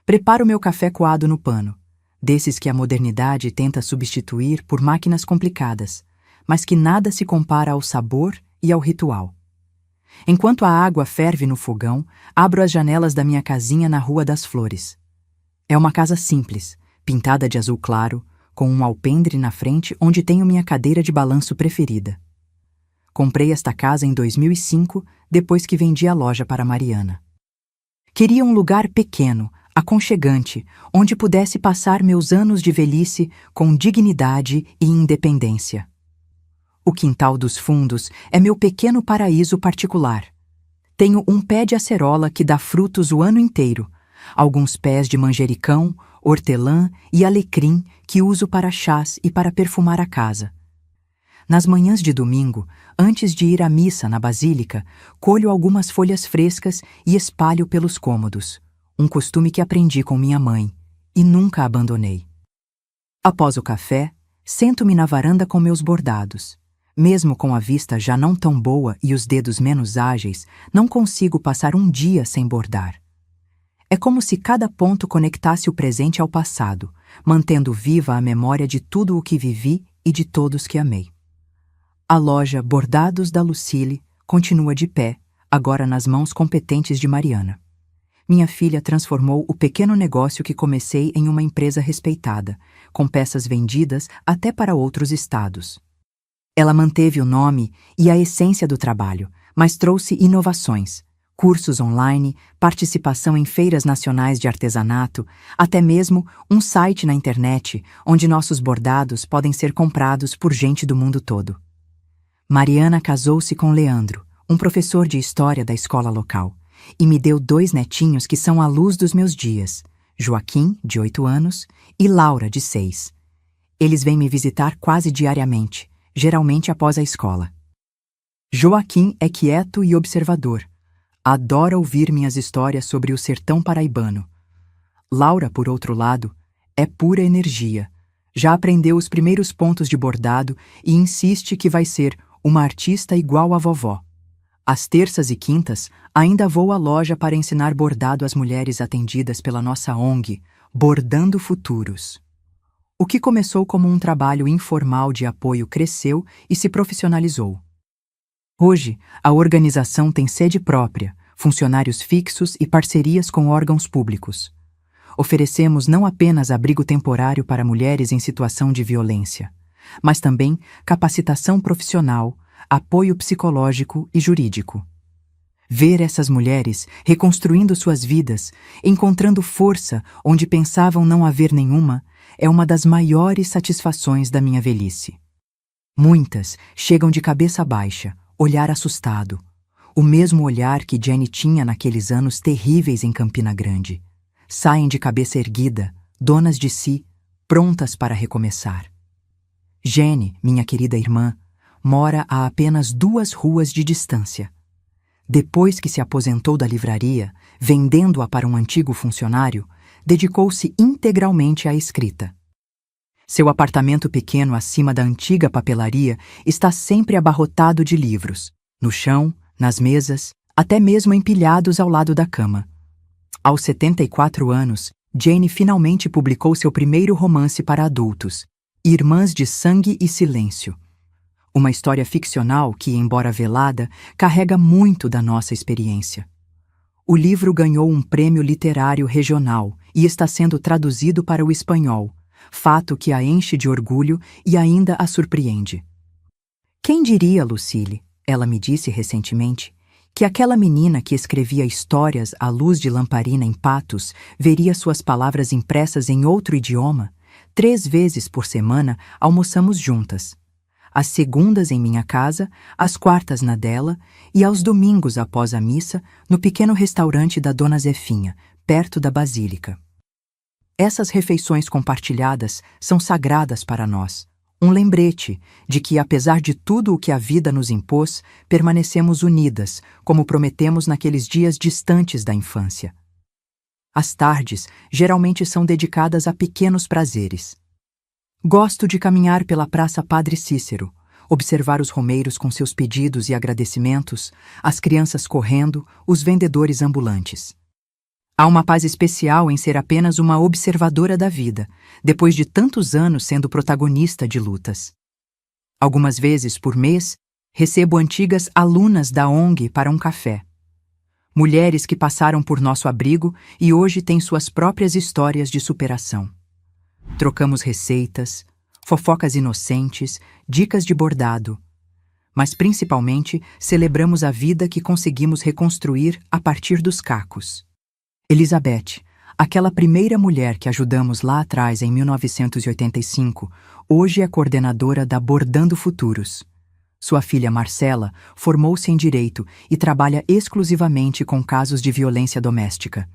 S1: Preparo meu café coado no pano, desses que a modernidade tenta substituir por máquinas complicadas, mas que nada se compara ao sabor e ao ritual. Enquanto a água ferve no fogão, abro as janelas da minha casinha na Rua das Flores. É uma casa simples, pintada de azul claro, com um alpendre na frente onde tenho minha cadeira de balanço preferida. Comprei esta casa em 2005, depois que vendi a loja para Mariana. Queria um lugar pequeno, aconchegante, onde pudesse passar meus anos de velhice com dignidade e independência. O quintal dos fundos é meu pequeno paraíso particular. Tenho um pé de acerola que dá frutos o ano inteiro, alguns pés de manjericão, hortelã e alecrim que uso para chás e para perfumar a casa. Nas manhãs de domingo, antes de ir à missa na basílica, colho algumas folhas frescas e espalho pelos cômodos, um costume que aprendi com minha mãe e nunca abandonei. Após o café, sento-me na varanda com meus bordados. Mesmo com a vista já não tão boa e os dedos menos ágeis, não consigo passar um dia sem bordar. É como se cada ponto conectasse o presente ao passado, mantendo viva a memória de tudo o que vivi e de todos que amei. A loja Bordados da Lucile continua de pé, agora nas mãos competentes de Mariana. Minha filha transformou o pequeno negócio que comecei em uma empresa respeitada, com peças vendidas até para outros estados. Ela manteve o nome e a essência do trabalho, mas trouxe inovações, cursos online, participação em feiras nacionais de artesanato, até mesmo um site na internet onde nossos bordados podem ser comprados por gente do mundo todo. Mariana casou-se com Leandro, um professor de história da escola local, e me deu 2 netinhos que são a luz dos meus dias, Joaquim, de 8 anos, e Laura, de 6. Eles vêm me visitar quase diariamente, geralmente após a escola. Joaquim é quieto e observador. Adora ouvir minhas histórias sobre o sertão paraibano. Laura, por outro lado, é pura energia. Já aprendeu os primeiros pontos de bordado e insiste que vai ser uma artista igual à vovó. Às terças e quintas, ainda vou à loja para ensinar bordado às mulheres atendidas pela nossa ONG, Bordando Futuros. O que começou como um trabalho informal de apoio cresceu e se profissionalizou. Hoje, a organização tem sede própria, funcionários fixos e parcerias com órgãos públicos. Oferecemos não apenas abrigo temporário para mulheres em situação de violência, mas também capacitação profissional, apoio psicológico e jurídico. Ver essas mulheres reconstruindo suas vidas, encontrando força onde pensavam não haver nenhuma, é uma das maiores satisfações da minha velhice. Muitas chegam de cabeça baixa, olhar assustado, o mesmo olhar que Jenny tinha naqueles anos terríveis em Campina Grande. Saem de cabeça erguida, donas de si, prontas para recomeçar. Jenny, minha querida irmã, mora a apenas 2 ruas de distância. Depois que se aposentou da livraria, vendendo-a para um antigo funcionário, dedicou-se integralmente à escrita. Seu apartamento pequeno acima da antiga papelaria está sempre abarrotado de livros, no chão, nas mesas, até mesmo empilhados ao lado da cama. Aos 74 anos, Jane finalmente publicou seu primeiro romance para adultos, Irmãs de Sangue e Silêncio. Uma história ficcional que, embora velada, carrega muito da nossa experiência. O livro ganhou um prêmio literário regional e está sendo traduzido para o espanhol, fato que a enche de orgulho e ainda a surpreende. Quem diria, Lucille, ela me disse recentemente, que aquela menina que escrevia histórias à luz de lamparina em Patos veria suas palavras impressas em outro idioma? 3 vezes por semana almoçamos juntas. Às segundas em minha casa, às quartas na dela e aos domingos após a missa no pequeno restaurante da Dona Zefinha, perto da Basílica. Essas refeições compartilhadas são sagradas para nós, um lembrete de que, apesar de tudo o que a vida nos impôs, permanecemos unidas, como prometemos naqueles dias distantes da infância. As tardes geralmente são dedicadas a pequenos prazeres. Gosto de caminhar pela Praça Padre Cícero, observar os romeiros com seus pedidos e agradecimentos, as crianças correndo, os vendedores ambulantes. Há uma paz especial em ser apenas uma observadora da vida, depois de tantos anos sendo protagonista de lutas. Algumas vezes por mês, recebo antigas alunas da ONG para um café. Mulheres que passaram por nosso abrigo e hoje têm suas próprias histórias de superação. Trocamos receitas, fofocas inocentes, dicas de bordado. Mas principalmente celebramos a vida que conseguimos reconstruir a partir dos cacos. Elizabeth, aquela primeira mulher que ajudamos lá atrás em 1985, hoje é coordenadora da Bordando Futuros. Sua filha Marcela formou-se em Direito e trabalha exclusivamente com casos de violência doméstica.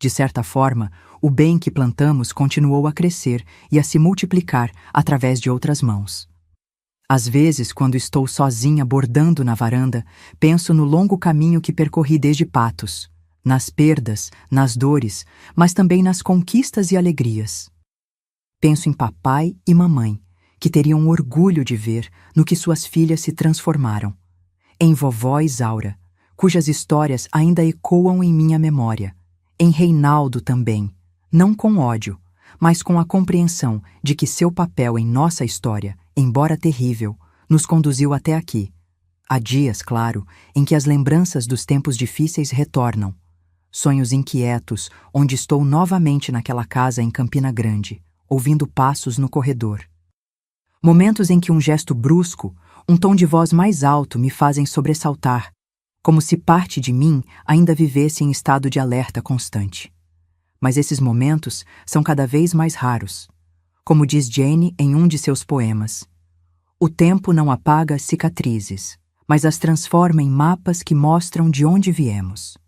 S1: De certa forma, o bem que plantamos continuou a crescer e a se multiplicar através de outras mãos. Às vezes, quando estou sozinha bordando na varanda, penso no longo caminho que percorri desde Patos, nas perdas, nas dores, mas também nas conquistas e alegrias. Penso em papai e mamãe, que teriam orgulho de ver no que suas filhas se transformaram. Em vovó Isaura, cujas histórias ainda ecoam em minha memória. Em Reinaldo também, não com ódio, mas com a compreensão de que seu papel em nossa história, embora terrível, nos conduziu até aqui. Há dias, claro, em que as lembranças dos tempos difíceis retornam. Sonhos inquietos, onde estou novamente naquela casa em Campina Grande, ouvindo passos no corredor. Momentos em que um gesto brusco, um tom de voz mais alto me fazem sobressaltar, como se parte de mim ainda vivesse em estado de alerta constante. Mas esses momentos são cada vez mais raros. Como diz Jane em um de seus poemas, o tempo não apaga cicatrizes, mas as transforma em mapas que mostram de onde viemos.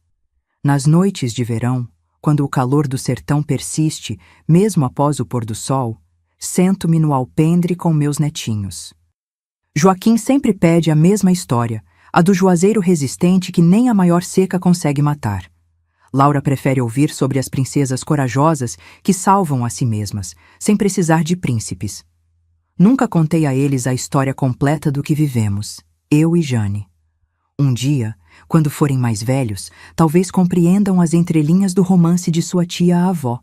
S1: Nas noites de verão, quando o calor do sertão persiste, mesmo após o pôr do sol, sento-me no alpendre com meus netinhos. Joaquim sempre pede a mesma história, a do juazeiro resistente que nem a maior seca consegue matar. Laura prefere ouvir sobre as princesas corajosas que salvam a si mesmas, sem precisar de príncipes. Nunca contei a eles a história completa do que vivemos, eu e Jane. Um dia, quando forem mais velhos, talvez compreendam as entrelinhas do romance de sua tia-avó.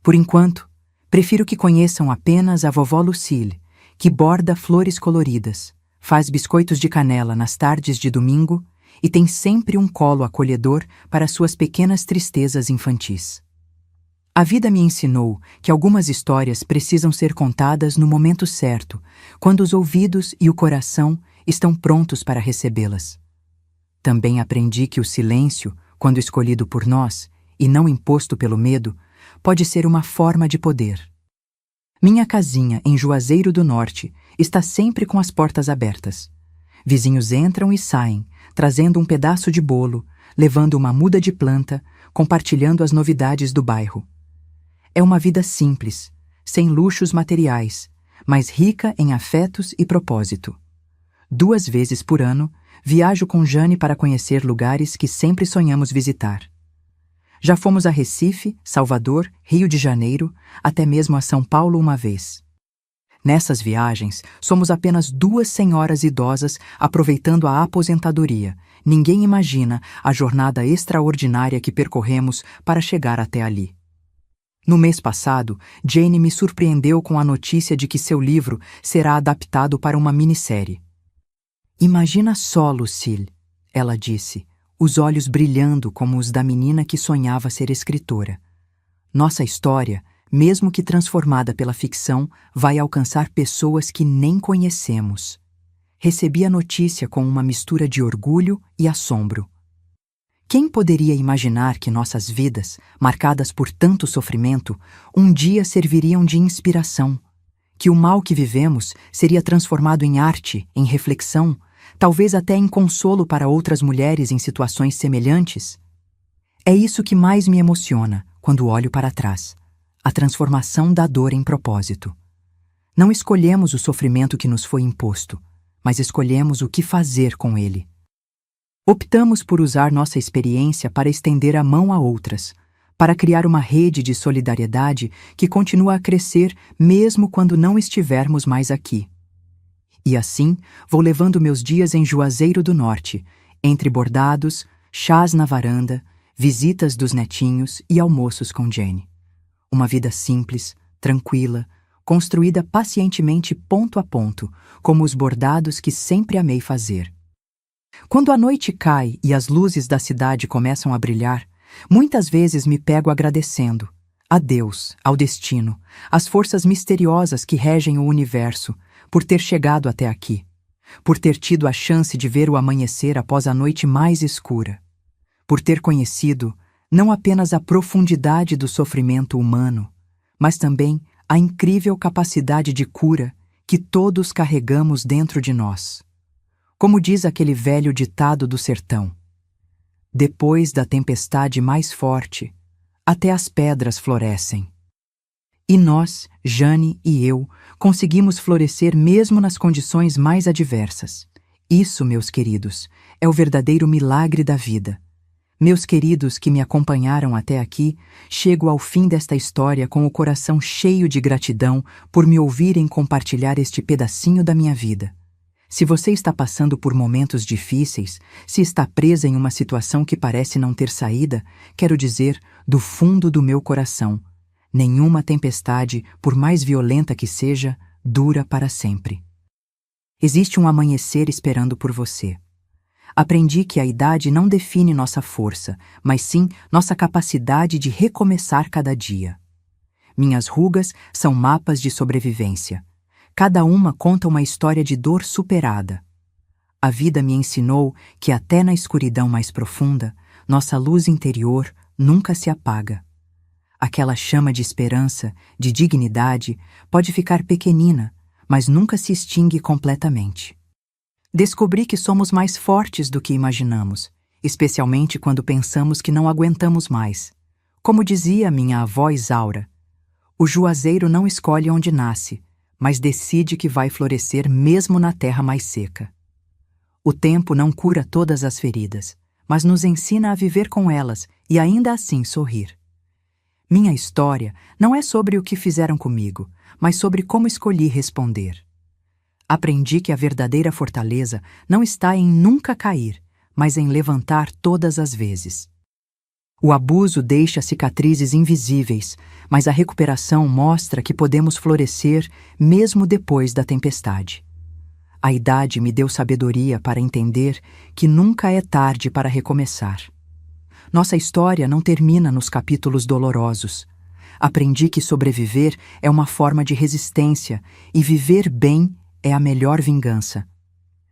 S1: Por enquanto, prefiro que conheçam apenas a vovó Lucille, que borda flores coloridas, faz biscoitos de canela nas tardes de domingo e tem sempre um colo acolhedor para suas pequenas tristezas infantis. A vida me ensinou que algumas histórias precisam ser contadas no momento certo, quando os ouvidos e o coração estão prontos para recebê-las. Também aprendi que o silêncio, quando escolhido por nós, e não imposto pelo medo, pode ser uma forma de poder. Minha casinha, em Juazeiro do Norte, está sempre com as portas abertas. Vizinhos entram e saem, trazendo um pedaço de bolo, levando uma muda de planta, compartilhando as novidades do bairro. É uma vida simples, sem luxos materiais, mas rica em afetos e propósito. 2 vezes por ano, viajo com Jane para conhecer lugares que sempre sonhamos visitar. Já fomos a Recife, Salvador, Rio de Janeiro, até mesmo a São Paulo uma vez. Nessas viagens, somos apenas 2 senhoras idosas aproveitando a aposentadoria. Ninguém imagina a jornada extraordinária que percorremos para chegar até ali. No mês passado, Jane me surpreendeu com a notícia de que seu livro será adaptado para uma minissérie. Imagina só, Lucille, ela disse, os olhos brilhando como os da menina que sonhava ser escritora. Nossa história, mesmo que transformada pela ficção, vai alcançar pessoas que nem conhecemos. Recebi a notícia com uma mistura de orgulho e assombro. Quem poderia imaginar que nossas vidas, marcadas por tanto sofrimento, um dia serviriam de inspiração? Que o mal que vivemos seria transformado em arte, em reflexão, talvez até em consolo para outras mulheres em situações semelhantes? É isso que mais me emociona quando olho para trás: a transformação da dor em propósito. Não escolhemos o sofrimento que nos foi imposto, mas escolhemos o que fazer com ele. Optamos por usar nossa experiência para estender a mão a outras, para criar uma rede de solidariedade que continua a crescer mesmo quando não estivermos mais aqui. E assim, vou levando meus dias em Juazeiro do Norte, entre bordados, chás na varanda, visitas dos netinhos e almoços com Jane. Uma vida simples, tranquila, construída pacientemente ponto a ponto, como os bordados que sempre amei fazer. Quando a noite cai e as luzes da cidade começam a brilhar, muitas vezes me pego agradecendo a Deus, ao destino, às forças misteriosas que regem o universo, por ter chegado até aqui, por ter tido a chance de ver o amanhecer após a noite mais escura, por ter conhecido não apenas a profundidade do sofrimento humano, mas também a incrível capacidade de cura que todos carregamos dentro de nós. Como diz aquele velho ditado do sertão: depois da tempestade mais forte, até as pedras florescem. E nós, Jane e eu, conseguimos florescer mesmo nas condições mais adversas. Isso, meus queridos, é o verdadeiro milagre da vida. Meus queridos que me acompanharam até aqui, chego ao fim desta história com o coração cheio de gratidão por me ouvirem compartilhar este pedacinho da minha vida. Se você está passando por momentos difíceis, se está presa em uma situação que parece não ter saída, quero dizer, do fundo do meu coração, nenhuma tempestade, por mais violenta que seja, dura para sempre. Existe um amanhecer esperando por você. Aprendi que a idade não define nossa força, mas sim nossa capacidade de recomeçar cada dia. Minhas rugas são mapas de sobrevivência. Cada uma conta uma história de dor superada. A vida me ensinou que até na escuridão mais profunda, nossa luz interior nunca se apaga. Aquela chama de esperança, de dignidade, pode ficar pequenina, mas nunca se extingue completamente. Descobri que somos mais fortes do que imaginamos, especialmente quando pensamos que não aguentamos mais. Como dizia minha avó Isaura, o juazeiro não escolhe onde nasce, mas decide que vai florescer mesmo na terra mais seca. O tempo não cura todas as feridas, mas nos ensina a viver com elas e ainda assim sorrir. Minha história não é sobre o que fizeram comigo, mas sobre como escolhi responder. Aprendi que a verdadeira fortaleza não está em nunca cair, mas em levantar todas as vezes. O abuso deixa cicatrizes invisíveis, mas a recuperação mostra que podemos florescer mesmo depois da tempestade. A idade me deu sabedoria para entender que nunca é tarde para recomeçar. Nossa história não termina nos capítulos dolorosos. Aprendi que sobreviver é uma forma de resistência e viver bem é a melhor vingança.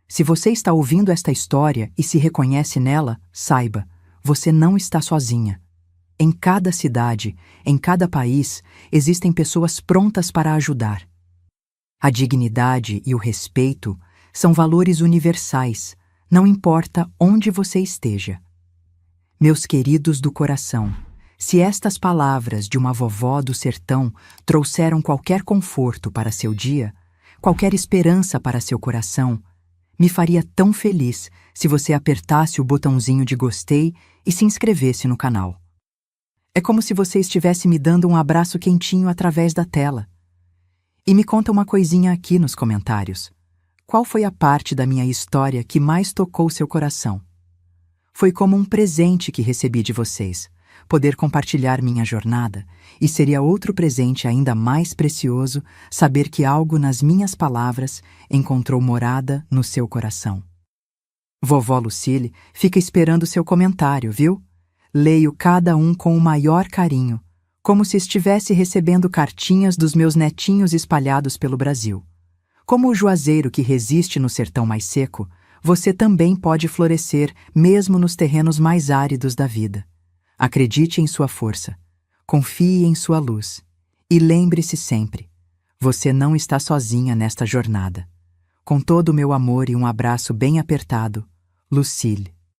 S1: Se você está ouvindo esta história e se reconhece nela, saiba, você não está sozinha. Em cada cidade, em cada país, existem pessoas prontas para ajudar. A dignidade e o respeito são valores universais, não importa onde você esteja. Meus queridos do coração, se estas palavras de uma vovó do sertão trouxeram qualquer conforto para seu dia, qualquer esperança para seu coração, me faria tão feliz se você apertasse o botãozinho de gostei e se inscrevesse no canal. É como se você estivesse me dando um abraço quentinho através da tela. E me conta uma coisinha aqui nos comentários. Qual foi a parte da minha história que mais tocou seu coração? Foi como um presente que recebi de vocês, poder compartilhar minha jornada, e seria outro presente ainda mais precioso saber que algo nas minhas palavras encontrou morada no seu coração. Vovó Lucille fica esperando seu comentário, viu? Leio cada um com o maior carinho, como se estivesse recebendo cartinhas dos meus netinhos espalhados pelo Brasil. Como o juazeiro que resiste no sertão mais seco, você também pode florescer mesmo nos terrenos mais áridos da vida. Acredite em sua força, confie em sua luz e lembre-se sempre, você não está sozinha nesta jornada. Com todo o meu amor e um abraço bem apertado, Lucille.